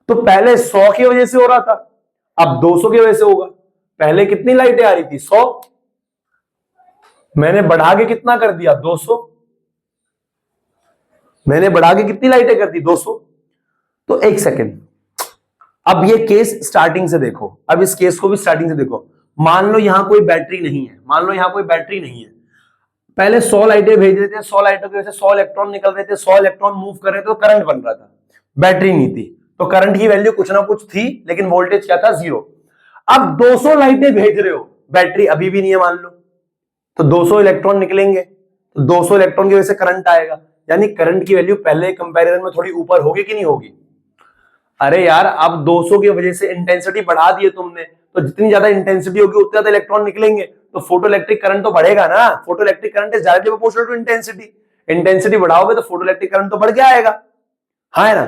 Speaker 1: तो पहले 100 की वजह से हो रहा था, अब 200 की वजह से होगा। पहले कितनी लाइटें आ रही थी? 100, मैंने बढ़ा के कितना कर दिया? 200। मैंने बढ़ा के कितनी लाइटें कर दी? 200। तो एक सेकेंड, अब ये केस स्टार्टिंग से देखो, अब इस केस को भी स्टार्टिंग से देखो। मान लो यहां कोई बैटरी नहीं है, मान लो यहां कोई बैटरी नहीं है, पहले 100 लाइटें भेज रहे थे, 100 लाइटों की वजह से 100 इलेक्ट्रॉन निकल रहे थे, 100 इलेक्ट्रॉन मूव कर रहे थे, तो करंट बन रहा था, बैटरी नहीं थी, तो करंट की वैल्यू कुछ ना कुछ थी, लेकिन वोल्टेज क्या था? 0। अब 200 लाइटें भेज रहे हो, बैटरी अभी भी नहीं है मान लो, तो 200 इलेक्ट्रॉन निकलेंगे, तो 200 इलेक्ट्रॉन की वजह से करंट आएगा, यानी करंट की वैल्यू पहले कंपैरिजन में थोड़ी ऊपर होगी कि नहीं होगी? अरे यार, अब 200 की वजह से इंटेंसिटी बढ़ा दी है तुमने, तो जितनी ज्यादा इंटेंसिटी होगी उतने ज्यादा इलेक्ट्रॉन निकलेंगे, तो फोटो इलेक्ट्रिक करंट तो बढ़ेगा ना। Photo electric current is directly proportional to intensity. Intensity बढ़ाओगे तो फोटो इलेक्ट्रिक करंट तो बढ़ के आएगा, हाँ है ना।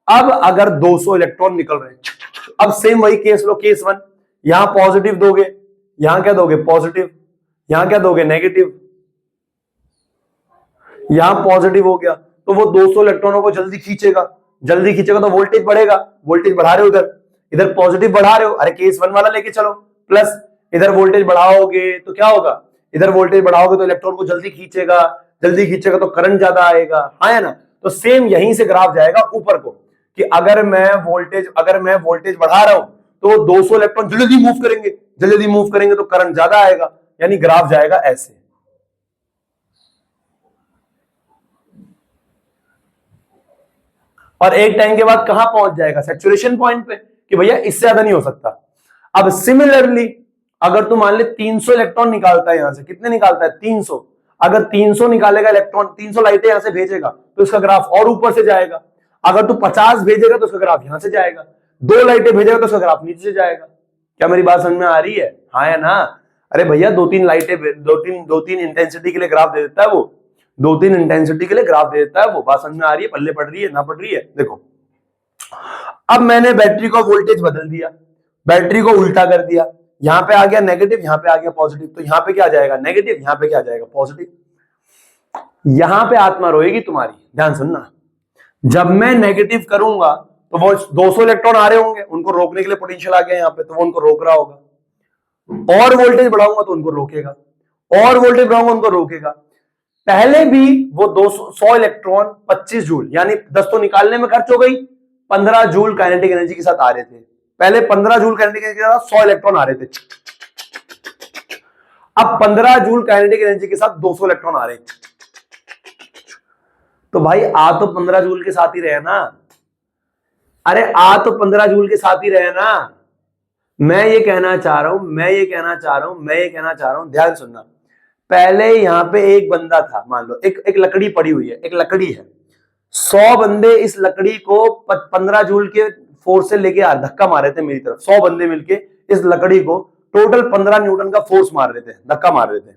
Speaker 1: अब अगर 200 इलेक्ट्रॉन निकल रहे हैं, अब सेम वही केस लो, केस 1, यहां पॉजिटिव दोगे, यहां क्या दोगे? पॉजिटिव, यहां क्या दोगे? नेगेटिव। यहां पॉजिटिव हो गया तो वो 200 इलेक्ट्रॉनों को जल्दी खींचेगा, जल्दी खींचेगा तो वोल्टेज बढ़ेगा, वोल्टेज बढ़ा रहे हो इधर, इधर पॉजिटिव बढ़ा रहे हो, अरे केस 1 वाला लेके चलो, प्लस इधर वोल्टेज बढ़ाओगे तो क्या होगा? इधर वोल्टेज बढ़ाओगे तो इलेक्ट्रॉन को जल्दी खींचेगा, जल्दी खींचेगा तो करंट ज्यादा आएगा, हाँ है ना। तो सेम यहीं से ग्राफ जाएगा ऊपर को, कि अगर मैं वोल्टेज बढ़ा रहा हूं तो 200 इलेक्ट्रॉन जल्दी मूव करेंगे, जल्दी मूव करेंगे तो करंट ज्यादा आएगा, यानी ग्राफ जाएगा ऐसे। और एक टाइम के बाद कहां पहुंच जाएगा? सैचुरेशन पॉइंट पे, कि भैया इससे ज्यादा नहीं हो सकता। अब सिमिलरली अगर तू मान ले 300 इलेक्ट्रॉन निकालता है, यहां से कितने निकालता है? 300। अगर 300 निकालेगा इलेक्ट्रॉन, 300 लाइटें यहां से भेजेगा तो इसका ग्राफ और ऊपर से जाएगा। अगर तू 50 भेजेगा तो उसका ग्राफ यहां से जाएगा, 2 लाइटें भेजेगा तो उसका ग्राफ नीचे से जाएगा। क्या मेरी बात समझ में आ रही है? हाँ है ना। अरे भैया 2-3 लाइटें, 2-3 इंटेंसिटी के लिए ग्राफ दे देता है वो, 2-3 इंटेंसिटी के लिए ग्राफ दे देता है वो। बात समझ में आ रही है? पल्ले पड़ रही है ना पड़ रही है? देखो, अब मैंने बैटरी का वोल्टेज बदल दिया, बैटरी को उल्टा कर दिया, यहां पे आ गया नेगेटिव, यहां पे आ गया पॉजिटिव, तो यहां पे क्या आ जाएगा? नेगेटिव, यहां पे क्या आ जाएगा? पॉजिटिव। यहां पे आत्मा रोएगी तुम्हारी, ध्यान सुनना। जब मैं नेगेटिव करूंगा तो वो 200 इलेक्ट्रॉन आ रहे होंगे, उनको रोकने के लिए पोटेंशियल आ गया यहां पे, तो वो उनको रोक रहा होगा। और वोल्टेज बढ़ाऊंगा तो उनको रोकेगा, और वोल्टेज बढ़ाऊंगा उनको रोकेगा। पहले भी वो 100 इलेक्ट्रॉन 25 जूल, यानी 10 तो निकालने में खर्च हो गई, 15 जूल काइनेटिक एनर्जी के साथ आ रहे थे। पहले 15 जूल काइनेटिक एनर्जी के साथ 100 इलेक्ट्रॉन आ रहे थे, अब 15 जूल काइनेटिक एनर्जी के साथ 200 इलेक्ट्रॉन आ रहे हैं। तो भाई आ तो 15 जूल के साथ ही रहे ना, अरे आ तो 15 जूल के साथ ही रहे ना। मैं ये कहना चाह रहा हूं, ध्यान सुनना। पहले यहां पे एक बंदा था, मान लो एक लकड़ी पड़ी हुई है, एक लकड़ी है, 100 बंदे इस लकड़ी को 15 जूल के फोर्स से लेके धक्का मार रहे थे मेरी तरफ, 100 बंदे मिलके इस लकड़ी को टोटल 15 न्यूटन का फोर्स मार रहे थे, धक्का मार रहे थे।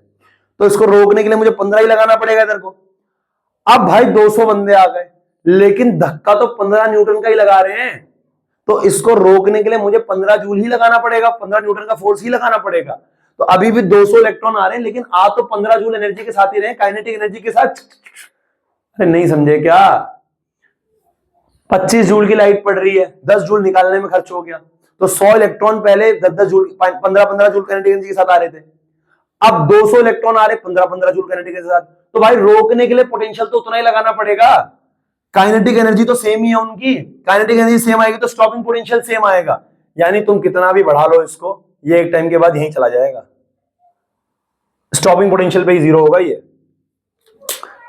Speaker 1: तो इसको रोकने के लिए मुझे 15 ही लगाना पड़ेगा इधर को। अब भाई 200 बंदे आ गए, लेकिन धक्का तो 15 न्यूटन का ही लगा रहे हैं, तो इसको रोकने के लिए मुझे 15 जूल ही लगाना पड़ेगा, 15 न्यूटन का फोर्स ही लगाना पड़ेगा। तो अभी भी 200 इलेक्ट्रॉन आ रहे हैं, लेकिन आ तो 15 जूल एनर्जी के साथ ही रहे, काइनेटिक एनर्जी के साथ। अरे नहीं समझे क्या? 25 जूल की लाइट पड़ रही है, 10 जूल निकालने में खर्च हो गया, तो 100 इलेक्ट्रॉन पहले 10-10 जूल, 15-15 जूल काइनेटिक एनर्जी के साथ आ रहे थे। अब 200 इलेक्ट्रॉन आ रहे 15-15 जूल काइनेटिक एनर्जी के साथ, तो भाई रोकने के लिए पोटेंशियल तो उतना ही लगाना पड़ेगा। काइनेटिक एनर्जी तो सेम ही है उनकी, काइनेटिक एनर्जी सेम आएगी तो स्टॉपिंग पोटेंशियल सेम आएगा, यानी तुम कितना भी बढ़ा लो इसको, ये एक टाइम के बाद यहीं चला जाएगा, स्टॉपिंग पोटेंशियल पे ही जीरो होगा। ये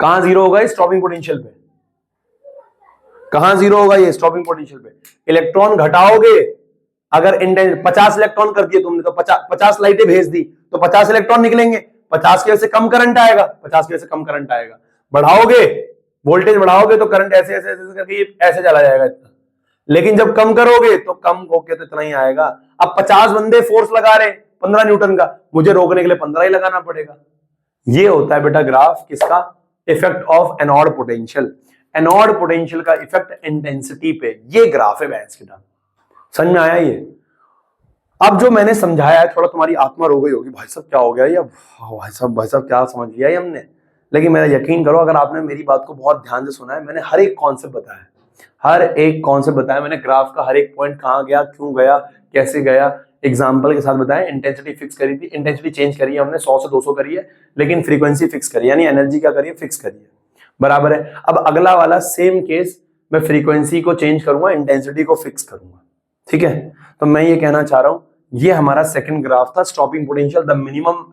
Speaker 1: कहां जीरो होगा? स्टॉपिंग पोटेंशियल पे। कहां जीरो होगा? ये स्टॉपिंग पोटेंशियल पे। इलेक्ट्रॉन घटाओगे, अगर 50 इलेक्ट्रॉन कर दिए तुमने तो 50 लाइटें भेज दी तो 50 इलेक्ट्रॉन निकलेंगे, 50 की वजह से कम करंट आएगा, 50 की वजह से कम करंट आएगा। बढ़ाओगे, वोल्टेज बढ़ाओगे तो करंट ऐसे ऐसे ऐसे करके ऐसे चला जाएगा इतना। लेकिन जब कम करोगे तो कम होके तो इतना ही आएगा। अब 50 बंदे फोर्स लगा रहे 15 न्यूटन का, मुझे रोकने के लिए 15 ही लगाना पड़ेगा। ये होता है बेटा ग्राफ किसका? Effect of anode potential. Anode potential का इफेक्ट इंटेंसिटी पे, ये ग्राफ है भैंस की तरह। समझ में आया ये? अब जो मैंने समझाया है थोड़ा तुम्हारी आत्मा रो गई होगी, भाई साहब क्या हो गया ये, भाई साहब क्या समझ लिया ये हमने। लेकिन मेरा यकीन करो, अगर आपने मेरी बात को बहुत ध्यान से सुना है, मैंने हर एक कॉन्सेप्ट बताया, हर एक कॉन्सेप्ट बताया मैंने, ग्राफ का हर एक पॉइंट कहां गया, क्यों गया, कैसे गया, एग्जाम्पल के साथ बताया। इंटेंसिटी फिक्स करी थी, इंटेंसिटी चेंज करी है हमने, 100 से 200 करी है, लेकिन फ्रीक्वेंसी फिक्स करी, यानी एनर्जी क्या करी है, फिक्स करी है। बराबर है। अब अगला वाला सेम केस, मैं फ्रीक्वेंसी को चेंज करूंगा, इंटेंसिटी को फिक्स करूंगा। ठीक है, तो मैं ये कहना चाह रहा हूं, ये हमारा सेकंड ग्राफ था, stopping potential, the minimum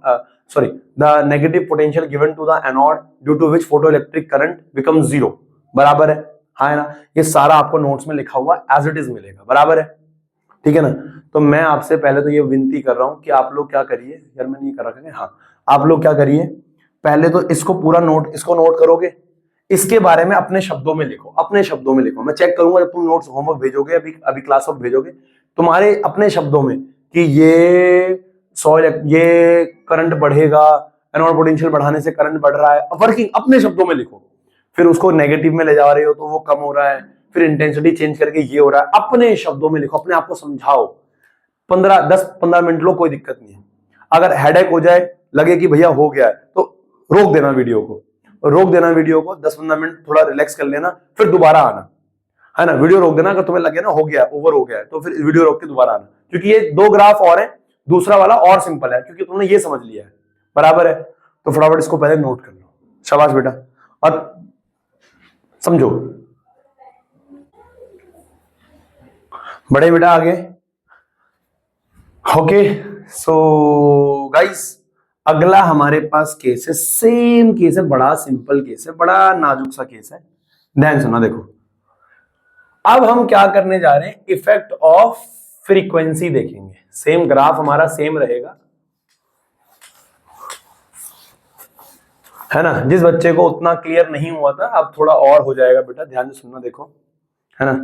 Speaker 1: the negative potential given to the anode due to which photoelectric current become zero. बराबर है, हाँ है ना? ये सारा आपको नोट्स में लिखा हुआ एज इट इज मिलेगा। बराबर है, ठीक है ना? तो मैं आपसे पहले तो ये विनती कर रहा हूं कि आप लोग क्या करिए, यार मैंने ये कर रखा है, हाँ, आप लोग क्या करिए, पहले तो इसको पूरा नोट, इसको नोट करोगे, इसके बारे में अपने शब्दों में लिखो, अपने शब्दों में लिखो। मैं चेक करूंगा जब तुम नोट्स होमवर्क भेजोगे, अभी क्लास वर्क भेजोगे, तुम्हारे अपने शब्दों में कि ये करंट बढ़ेगा, एनोड पोटेंशियल बढ़ाने से करंट बढ़ रहा है, वर्किंग अपने शब्दों में लिखो। फिर उसको नेगेटिव में ले जा रहे हो तो वो कम हो रहा है, फिर इंटेंसिटी चेंज करके ये हो रहा है, अपने शब्दों में लिखो, अपने आप को समझाओ। 10-15 मिनट लो, कोई दिक्कत नहीं है। अगर हेडेक हो जाए, लगे कि भैया हो गया है, तो रोक देना वीडियो को, 10-15 मिनट थोड़ा रिलैक्स कर लेना, फिर दोबारा आना, है ना? वीडियो रोक देना, अगर तुम्हें लगे ना हो गया, ओवर हो गया है, तो फिर वीडियो रोक के दोबारा आना, क्योंकि ये 2 ग्राफ और है, दूसरा वाला और सिंपल है, क्योंकि तुमने ये समझ लिया है। बराबर है, तो फटाफट इसको पहले नोट कर लो। शाबाश बेटा, और समझो। बड़े बेटा आगे। ओके, सो गाइस, अगला हमारे पास केस है, सेम केस है, बड़ा सिंपल केस है, बड़ा नाजुक सा केस है। ध्यान सुना, देखो अब हम क्या करने जा रहे हैं, इफेक्ट ऑफ फ्रीक्वेंसी देखेंगे। सेम ग्राफ हमारा सेम रहेगा, है ना? जिस बच्चे को उतना क्लियर नहीं हुआ था, अब थोड़ा और हो जाएगा बेटा, ध्यान से सुनना, देखो, है ना?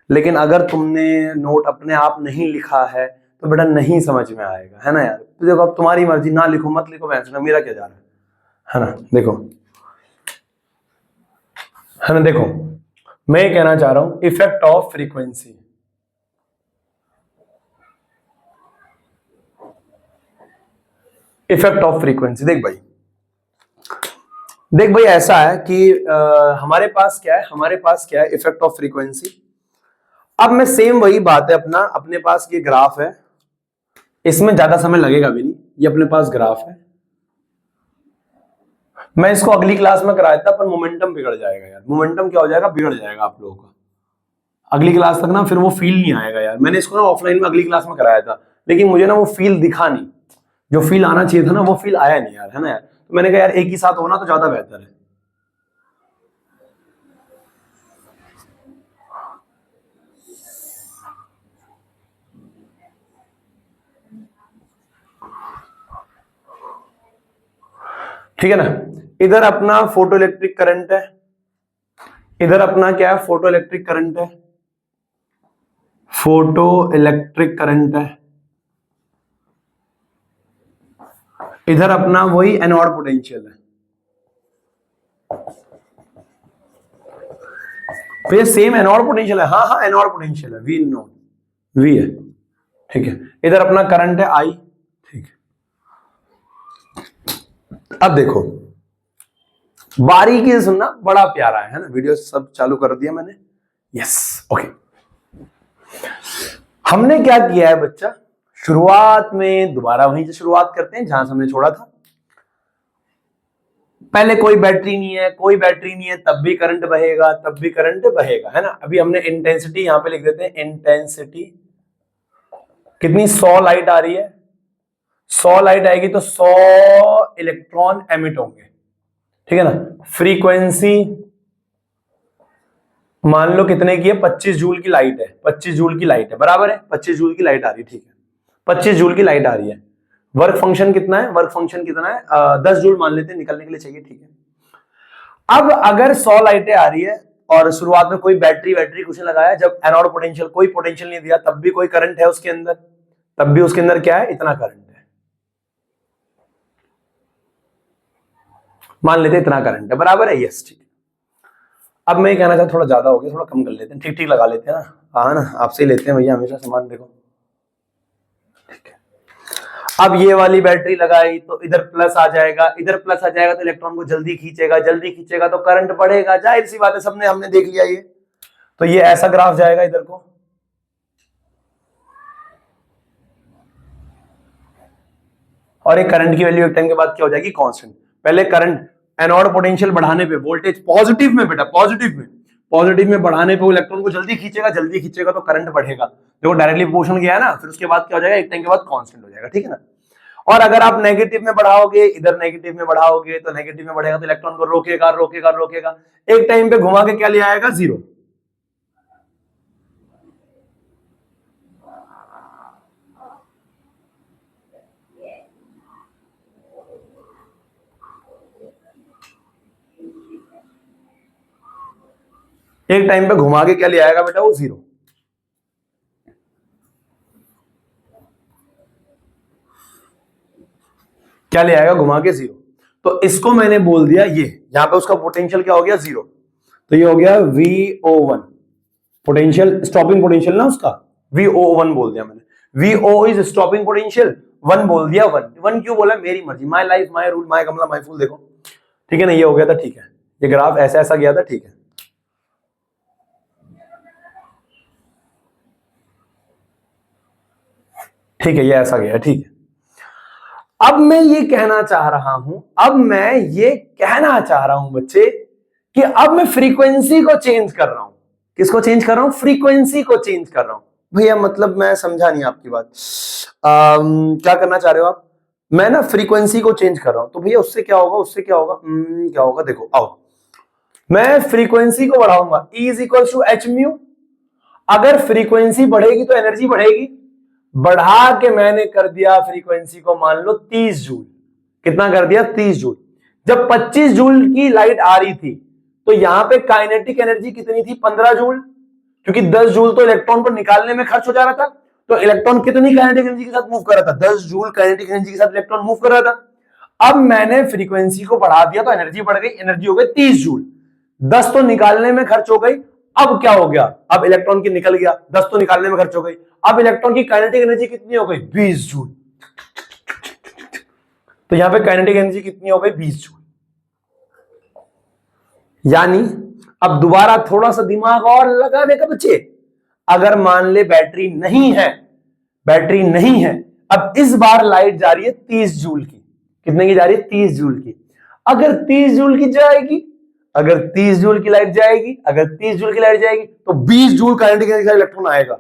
Speaker 1: लेकिन अगर तुमने नोट अपने आप नहीं लिखा है तो बेटा नहीं समझ में आएगा, है ना यार? तो देखो, अब तुम्हारी मर्जी, ना लिखो मत लिखो, वैसे मेरा क्या जा रहा है ना? देखो, है ना? देखो, मैं कहना चाह रहा हूं effect of frequency. Effect of frequency, देख भाई ऐसा है कि हमारे पास क्या है, इफेक्ट ऑफ फ्रीक्वेंसी। अब मैं सेम वही बात है, अपने पास ये ग्राफ है, इसमें ज्यादा समय लगेगा भी नहीं, ये अपने पास ग्राफ है। मैं इसको अगली क्लास में कराया था, पर मोमेंटम बिगड़ जाएगा यार। मोमेंटम क्या हो जाएगा, बिगड़ जाएगा आप लोगों का अगली क्लास तक ना, फिर वो फील नहीं आएगा यार। मैंने इसको ना ऑफलाइन में अगली क्लास में कराया था, लेकिन मुझे ना वो फील दिखा नहीं, जो फील आना चाहिए था ना, वो फील आया नहीं यार, है ना यार? तो मैंने कहा यार एक ही साथ होना तो ज्यादा बेहतर है। ठीक है ना? इधर अपना फोटो इलेक्ट्रिक करंट है, इधर अपना क्या है, फोटो इलेक्ट्रिक करंट है, फोटो इलेक्ट्रिक करंट है, इधर अपना वही एनोड पोटेंशियल है। तो ये सेम एनोड पोटेंशियल है, हाँ एनोड पोटेंशियल है, वी नोट, वी है, ठीक है। इधर अपना करंट है आई, ठीक है। अब देखो, बारीकी से सुनना, बड़ा प्यारा है ना? वीडियो सब चालू कर दिया मैंने, यस, ओके। हमने क्या किया है बच्चा, शुरुआत में दोबारा वहीं से शुरुआत करते हैं जहां से हमने छोड़ा था। पहले कोई बैटरी नहीं है, तब भी करंट बहेगा, है ना? अभी हमने इंटेंसिटी यहां पे लिख देते हैं, इंटेंसिटी कितनी, 100 लाइट आ रही है, 100 लाइट आएगी तो 100 इलेक्ट्रॉन एमिट होंगे, ठीक है ना? फ्रीक्वेंसी मान लो कितने की है, 25 जूल की लाइट है, 25 जूल की लाइट है, बराबर है, 25 जूल की लाइट आ रही है, ठीक है, 25 जूल की लाइट आ रही है। वर्क फंक्शन कितना है, वर्क फंक्शन कितना है, 10 जूल मान लेते हैं, निकलने के लिए चाहिए, ठीक है। अब अगर 100 लाइटें आ रही है और शुरुआत में कोई बैटरी वैटरी कुछ नहीं लगाया, जब एनोड पोटेंशियल कोई पोटेंशियल नहीं दिया, तब भी कोई करंट है उसके अंदर, तब भी उसके अंदर क्या है, इतना करंट है, मान लेते हैं इतना करंट है, बराबर है, यस, ठीक है। अब मैं कहना चाहता थोड़ा ज्यादा हो गया, थोड़ा कम कर लेते हैं, ठीक ठीक लगा लेते हैं ना, हाँ ना, आपसे ही लेते हैं भैया हमेशा सामान, देखो ठीक है। अब ये वाली बैटरी लगाई तो इधर प्लस आ जाएगा, इधर प्लस आ जाएगा तो इलेक्ट्रॉन को जल्दी खींचेगा, जल्दी खींचेगा तो करंट बढ़ेगा, जाहिर सी बात है, सबने हमने देख लिया ये। तो ये ऐसा ग्राफ जाएगा इधर को, और एक करंट की वैल्यू एक टाइम के बाद क्या हो जाएगी, कांस्टेंट। पहले करंट एनोड पोटेंशियल बढ़ाने पे वोल्टेज पॉजिटिव में, बेटा पॉजिटिव में बढ़ाने पे इलेक्ट्रॉन को जल्दी खींचेगा तो करंट बढ़ेगा, देखो डायरेक्टली प्रोपोर्शनल गया ना, फिर उसके बाद क्या हो जाएगा, एक टाइम के बाद कांस्टेंट हो जाएगा, ठीक है ना। और अगर आप नेगेटिव में बढ़ाओगे, इधर नेगेटिव में बढ़ाओगे तो नेगेटिव में बढ़ेगा तो इलेक्ट्रॉन को रोकेगा, एक टाइम पे घुमा के क्या ले आएगा, जीरो। एक टाइम पे घुमा के क्या ले आएगा बेटा, वो जीरो। क्या ले आएगा, घुमा के जीरो। तो इसको मैंने बोल दिया, ये यहां पे उसका पोटेंशियल क्या हो गया, जीरो, तो ये हो गया VO1, पोटेंशियल, स्टॉपिंग पोटेंशियल ना उसका, VO1 बोल दिया मैंने, VO is stopping potential, one बोल दिया, वन क्यों बोला, मेरी मर्जी, my life my rule my Kamla my फूल, देखो ठीक है ना, ये हो गया था, ठीक है, ये ग्राफ ऐसा ऐसा गया था, ठीक है, ठीक है, ये ऐसा गया, ठीक है। अब मैं ये कहना चाह रहा हूं बच्चे, कि अब मैं फ्रीक्वेंसी को चेंज कर रहा हूं, किसको चेंज कर रहा हूं, फ्रीक्वेंसी को चेंज कर रहा हूं। भैया मतलब मैं समझा नहीं आपकी बात, क्या करना चाह रहे हो आप, मैं ना फ्रीक्वेंसी को चेंज कर रहा हूं, तो भैया उससे क्या होगा, क्या होगा, देखो आओ, मैं फ्रीक्वेंसी को बढ़ाऊंगा, E is equal to H mu, अगर फ्रीक्वेंसी बढ़ेगी तो एनर्जी बढ़ेगी, बढ़ा के मैंने कर दिया फ्रीक्वेंसी को मान लो 30 जूल, कितना कर दिया, 30 जूल। जब 25 जूल की लाइट आ रही थी तो यहां पे काइनेटिक एनर्जी कितनी थी, 15 जूल, क्योंकि 10 जूल तो इलेक्ट्रॉन को निकालने में खर्च हो जा रहा था, तो इलेक्ट्रॉन कितनी काइनेटिक एनर्जी के साथ मूव कर रहा था, 10 जूल काइनेटिक एनर्जी के साथ इलेक्ट्रॉन मूव कर रहा था। अब मैंने फ्रीक्वेंसी को बढ़ा दिया तो एनर्जी बढ़ गई, एनर्जी हो गई 30 जूल, 10 तो निकालने में खर्च हो गई, अब क्या हो गया, अब इलेक्ट्रॉन की निकल गया, 10 तो निकालने में खर्च हो गई, अब इलेक्ट्रॉन की काइनेटिक एनर्जी कितनी हो गई, 20 जूल, तो यहां पे काइनेटिक एनर्जी कितनी हो गई, 20 जूल। यानी अब दोबारा थोड़ा सा दिमाग और लगाने का बच्चे, अगर मान ले बैटरी नहीं है, अब इस बार लाइट जा रही है 30 जूल की, कितने की जा रही है, 30 जूल की, अगर 30 जूल की जाएगी, अगर 30 जूल की लाइट जाएगी, तो 20 जूल काइनेटिक एनर्जी के साथ इलेक्ट्रॉन आएगा,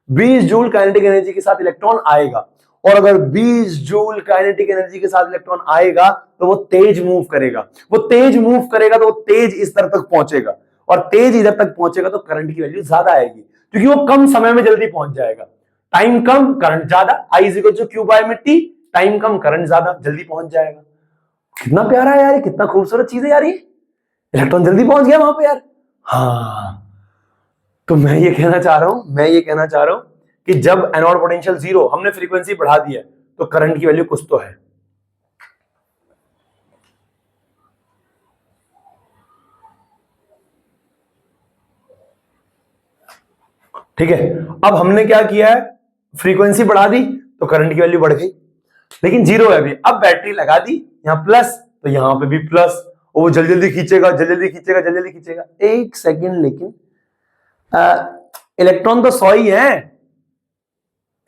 Speaker 1: 20 जूल काइनेटिक एनर्जी के साथ इलेक्ट्रॉन आएगा, और अगर 20 जूल काइनेटिक एनर्जी के साथ इलेक्ट्रॉन आएगा तो वो तेज मूव करेगा, तो वो तेज इस तरह तक पहुंचेगा, और तेज इधर तक पहुंचेगा तो करंट की वैल्यू ज्यादा आएगी, क्योंकि वो कम समय में जल्दी पहुंच जाएगा, टाइम कम करंट ज्यादा, I is equal to Q by में T, टाइम कम करंट ज्यादा, जल्दी पहुंच जाएगा। कितना प्यारा है यार, कितना खूबसूरत चीज है यार, ये इलेक्ट्रॉन जल्दी पहुंच गया वहां पे यार। हाँ, तो मैं ये कहना चाह रहा हूं कि जब एनोड पोटेंशियल जीरो, हमने फ्रीक्वेंसी बढ़ा दी है, तो करंट की वैल्यू कुछ तो है। ठीक है, अब हमने क्या किया है, फ्रीक्वेंसी बढ़ा दी तो करंट की वैल्यू बढ़ गई, लेकिन जीरो है अभी, अब बैटरी लगा दी यहां प्लस, तो यहां पे भी प्लस, वो जल्दी खींचेगा, एक सेकेंड, लेकिन इलेक्ट्रॉन तो 100 ही है,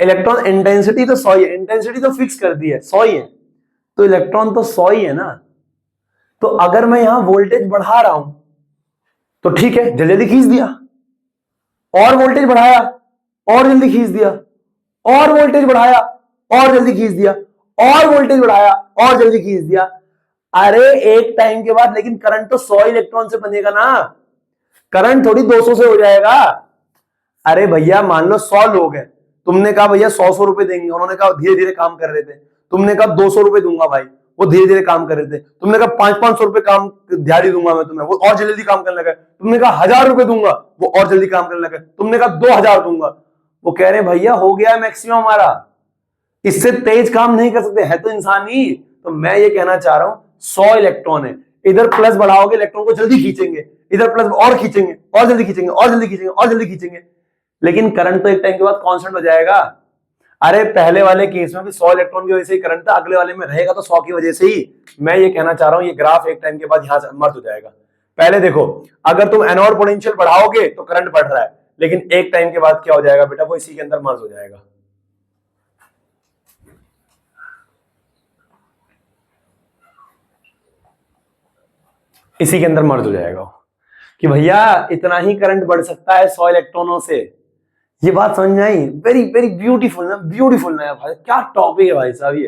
Speaker 1: इलेक्ट्रॉन इंटेंसिटी तो 100 ही है, इंटेंसिटी तो फिक्स कर दी है 100 ही है, तो इलेक्ट्रॉन तो 100 ही है ना, तो अगर मैं यहां वोल्टेज बढ़ा रहा हूं तो ठीक है, जल्दी खींच दिया, और वोल्टेज बढ़ाया और जल्दी खींच दिया, और वोल्टेज बढ़ाया और जल्दी खींच दिया, और वोल्टेज बढ़ाया और जल्दी खींच दिया, अरे एक टाइम के बाद लेकिन करंट तो 100 इलेक्ट्रॉन से बनेगा ना, करंट थोड़ी 200 से हो जाएगा। अरे भैया मान लो 100 लोग हैं, तुमने कहा भैया 100 रुपए देंगे, उन्होंने कहा धीरे धीरे काम कर रहे थे, तुमने कहा 200 रुपए दूंगा भाई, वो धीरे धीरे काम कर रहे थे, तुमने कहा 500 रुपए काम दिहाड़ी दूंगा मैं तुम्हें, वो और जल्दी काम करने लगे, तुमने कहा 1000 रुपए दूंगा, वो और जल्दी काम करने लगे, तुमने कहा 2000 दूंगा, वो कह रहे भैया हो गया मैक्सिमम हमारा, इससे तेज काम नहीं कर सकते, है तो इंसान ही। तो मैं ये कहना चाह रहा हूं 100 इलेक्ट्रॉन है, इधर प्लस बढ़ाओगे इलेक्ट्रॉन को जल्दी खींचेंगे, इधर प्लस और खींचेंगे और जल्दी खींचेंगे और जल्दी खींचेंगे और जल्दी खींचेंगे, लेकिन करंट तो एक टाइम के बाद कांस्टेंट हो जाएगा। अरे पहले वाले केस में भी 100 इलेक्ट्रॉन की वजह से ही करंट था, अगले वाले में रहेगा तो 100 की वजह से ही। मैं ये कहना चाह रहा हूं ये ग्राफ एक टाइम के बाद यहां से मर्ज हो जाएगा। पहले देखो, अगर तुम एनोड पोटेंशियल बढ़ाओगे तो करंट बढ़ रहा है, लेकिन एक टाइम के बाद क्या हो जाएगा बेटा, वो इसी के अंदर मर्ज हो जाएगा। इसी के अंदर मर्ज हो जाएगा कि भैया इतना ही करंट बढ़ सकता है 100 इलेक्ट्रॉनों से। ये बात समझ में आई? वेरी वेरी ब्यूटीफुल ना, ब्यूटीफुल ना भाई, क्या टॉपिक है भाई साहब ये,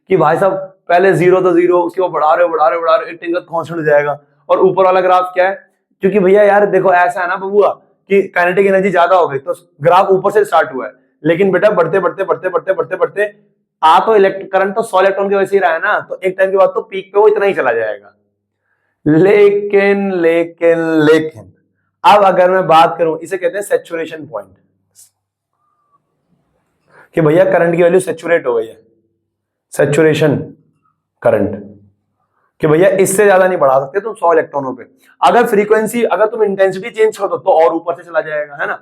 Speaker 1: कि भाई साहब पहले जीरो तो जीरो, उसके बाद बढ़ा रहे एक टिंगत कांस्टेंट हो जाएगा। और ऊपर वाला ग्राफ क्या है, क्योंकि भैया यार देखो ऐसा है ना बबुआ कि काइनेटिक एनर्जी ज्यादा हो गई तो ग्राफ ऊपर से स्टार्ट हुआ है, लेकिन बेटा बढ़ते बढ़ते बढ़ते बढ़ते बढ़ते बढ़ते आ तो करंट तो 100 इलेक्ट्रॉन की वजह से ही रहा है ना, तो एक टाइम के बाद तो पीक पे वो इतना ही चला जाएगा। लेकिन लेकिन लेकिन अब अगर मैं बात करूं, इसे कहते हैं सैचुरेशन पॉइंट, कि भैया करंट की वैल्यू सैचुरेट हो गई है, सैचुरेशन करंट, कि भैया इससे ज्यादा नहीं बढ़ा सकते तुम 100 इलेक्ट्रॉनों पे। अगर फ्रीक्वेंसी, अगर तुम इंटेंसिटी चेंज कर दो तो और ऊपर से चला जाएगा, है ना।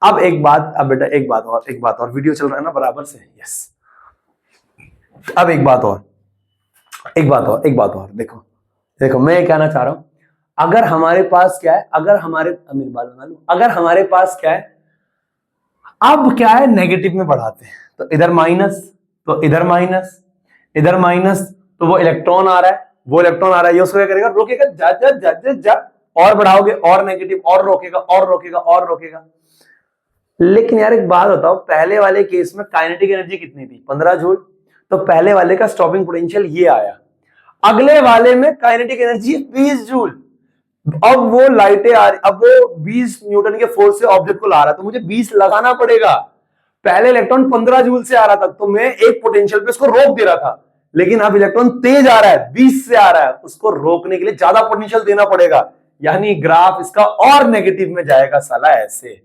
Speaker 1: अब एक बात, अब बेटा एक बात और, वीडियो चल रहा है ना बराबर से, यस। अब एक बात और, देखो देखो मैं ये कहना चाह रहा हूं, अगर हमारे पास क्या है, अगर हमारे अमीर बाल बना लो, अगर हमारे पास क्या है, अब क्या है नेगेटिव में बढ़ाते हैं तो इधर माइनस, तो इधर माइनस, इधर माइनस, तो वो इलेक्ट्रॉन आ रहा है, वो इलेक्ट्रॉन आ रहा है, ये उसको क्या करेगा, रोकेगा, जा जा जा जा जा, और बढ़ाओगे और नेगेटिव, और रोकेगा और रोकेगा और रोकेगा। लेकिन यार एक बात बताओ, पहले वाले केस में काइनेटिक एनर्जी कितनी थी, 15 जूल, तो पहले वाले का स्टॉपिंग पोटेंशियल ये आया, अगले वाले में काइनेटिक एनर्जी 20 जूल। अब वो लाइटें आ रही, अब वो 20 न्यूटन के फोर्स से ऑब्जेक्ट को ला रहा है, तो मुझे 20 लगाना पड़ेगा। पहले इलेक्ट्रॉन 15 जूल से आ रहा था, तो मैं एक पोटेंशियल पे उसको रोक दे रहा था, लेकिन अब इलेक्ट्रॉन तेज आ रहा है, 20 से आ रहा है, उसको रोकने के लिए ज्यादा पोटेंशियल देना पड़ेगा, यानी ग्राफ इसका और नेगेटिव में जाएगा साला, ऐसे।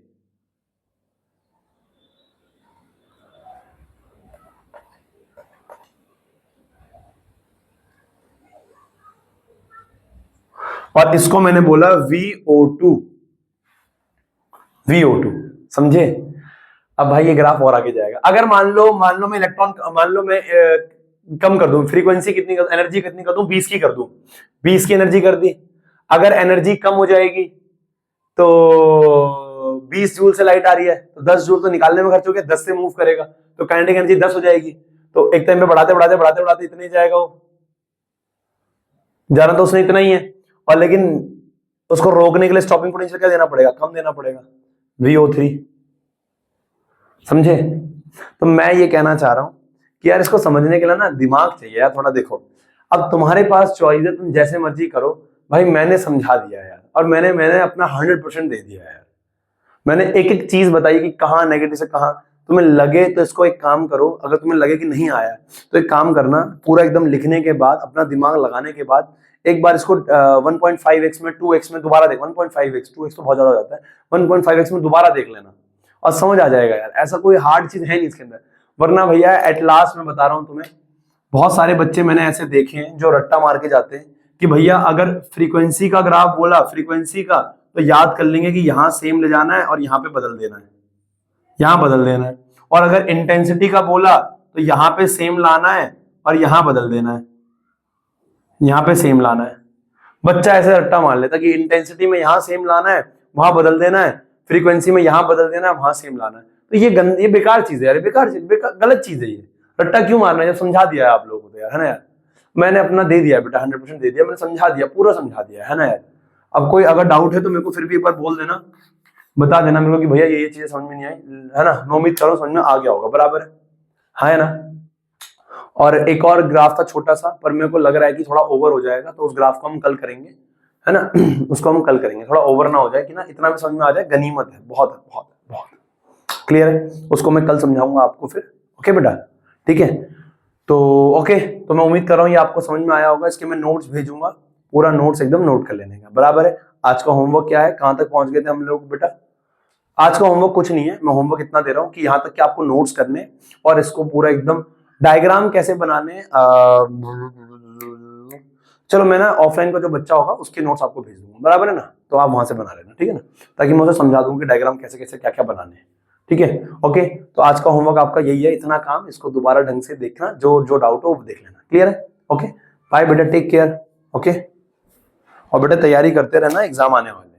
Speaker 1: और इसको मैंने बोला VO2, समझे। अब भाई ये ग्राफ और आगे जाएगा। अगर मान लो मैं इलेक्ट्रॉन, मान लो मैं कम कर दूं, फ्रीक्वेंसी कितनी कर, एनर्जी कितनी कर दूं, 20 की कर दूं, 20 की एनर्जी कर दी, अगर एनर्जी कम हो जाएगी तो 20 जूल से लाइट आ रही है तो 10 जूल तो निकालने में खर्च हो गया, 10 से मूव करेगा तो काइनेटिक एनर्जी 10 हो जाएगी, तो एक टाइम पे बढ़ाते बढ़ाते बढ़ाते बढ़ाते इतने ही जाएगा, वो जाना तो उसने इतना ही है, और लेकिन उसको रोकने के लिए स्टॉपिंग पोटेंशियल क्या देना पड़ेगा, कम देना पड़ेगा, VO3, समझे। तो मैं ये कहना चाह रहा हूं कि यार इसको समझने के लिए ना दिमाग चाहिए यार थोड़ा। देखो अब तुम्हारे पास चॉइस है, तुम जैसे मर्जी करो भाई, मैंने समझा दिया यार, और मैंने अपना 100% दे दिया यार, मैंने एक एक चीज बताई कि कहाँ नेगेटिव से कहाँ। तुम्हें लगे तो इसको एक काम करो, अगर तुम्हें लगे कि नहीं आया तो एक काम करना, पूरा एकदम लिखने के बाद, अपना दिमाग लगाने के बाद, एक बार इसको 1.5x में 2x में दोबारा देख, 1.5x 2x तो बहुत ज्यादा हो जाता है, 1.5x में दोबारा देख लेना और समझ आ जाएगा यार, ऐसा कोई हार्ड चीज है नहीं इसके अंदर। वरना भैया एट लास्ट में बता रहा हूं तुम्हें, बहुत सारे बच्चे मैंने ऐसे देखे हैं जो रट्टा मार के जाते हैं कि भैया अगर फ्रीक्वेंसी का ग्राफ बोला, फ्रीक्वेंसी का, तो याद कर लेंगे कि यहां सेम ले जाना है और यहां पे बदल देना है, यहां बदल देना है, और अगर इंटेंसिटी का बोला तो यहां पे सेम लाना है और यहां बदल देना है, यहां पे सेम लाना है। बच्चा ऐसे रट्टा मार लेता कि इंटेंसिटी में यहां सेम लाना है, वहां बदल देना है, फ्रीक्वेंसी में यहां बदल देना है, वहां सेम लाना है। तो ये बेकार चीज है यार, बेकार चीज, गलत चीज है ये, रट्टा क्यों मारना है, जब समझा दिया है आप लोगों को यार, है ना यार। मैंने अपना दे दिया बेटा, 100% दे दिया, मैंने समझा दिया, पूरा समझा दिया, है ना यार। अब कोई अगर डाउट है तो मेरे को फिर भी एक बार बोल देना, बता देना मेरे को कि भैया ये चीजें समझ में नहीं आई, है ना। मैं उम्मीद करो समझ में आ गया होगा, बराबर है, हाँ है ना। और एक और ग्राफ था छोटा सा, पर मेरे को लग रहा है कि थोड़ा ओवर हो जाएगा, तो उस ग्राफ को हम कल करेंगे, है ना। उसको हम कल करेंगे, थोड़ा ओवर ना हो जाए कि ना इतना भी समझ में आ जाए, गनीमत है, बहुत है, बहुत है, बहुत क्लियर है। उसको मैं कल समझाऊंगा आपको फिर। ओके बेटा, ठीक है। तो ओके, तो मैं उम्मीद कर रहा हूँ ये आपको समझ में आया होगा। इसके मैं नोट्स भेजूंगा, पूरा नोट्स एकदम नोट कर लेने का, बराबर है। आज का होमवर्क क्या है, कहां तक पहुंच गए थे हम लोग बेटा? आज का होमवर्क कुछ नहीं है, मैं होमवर्क इतना दे रहा हूं कि यहां तक कि आपको नोट्स करने और इसको पूरा एकदम डायग्राम कैसे बनाने। चलो मैं ना ऑफलाइन का जो बच्चा होगा उसके नोट्स आपको भेज दूंगा, बराबर है ना, तो आप वहां से बना लेना, ठीक है ना, ताकि मैं उसे समझा दूं कि डायग्राम कैसे कैसे क्या क्या बनाने हैं, ठीक है। ओके, तो आज का होमवर्क आपका यही है, इतना काम, इसको दोबारा ढंग से देखना, जो जो डाउट हो वो देख लेना, क्लियर है। ओके, बाय बेटा, टेक केयर। ओके, और बेटा तैयारी करते रहना, एग्जाम आने वाले।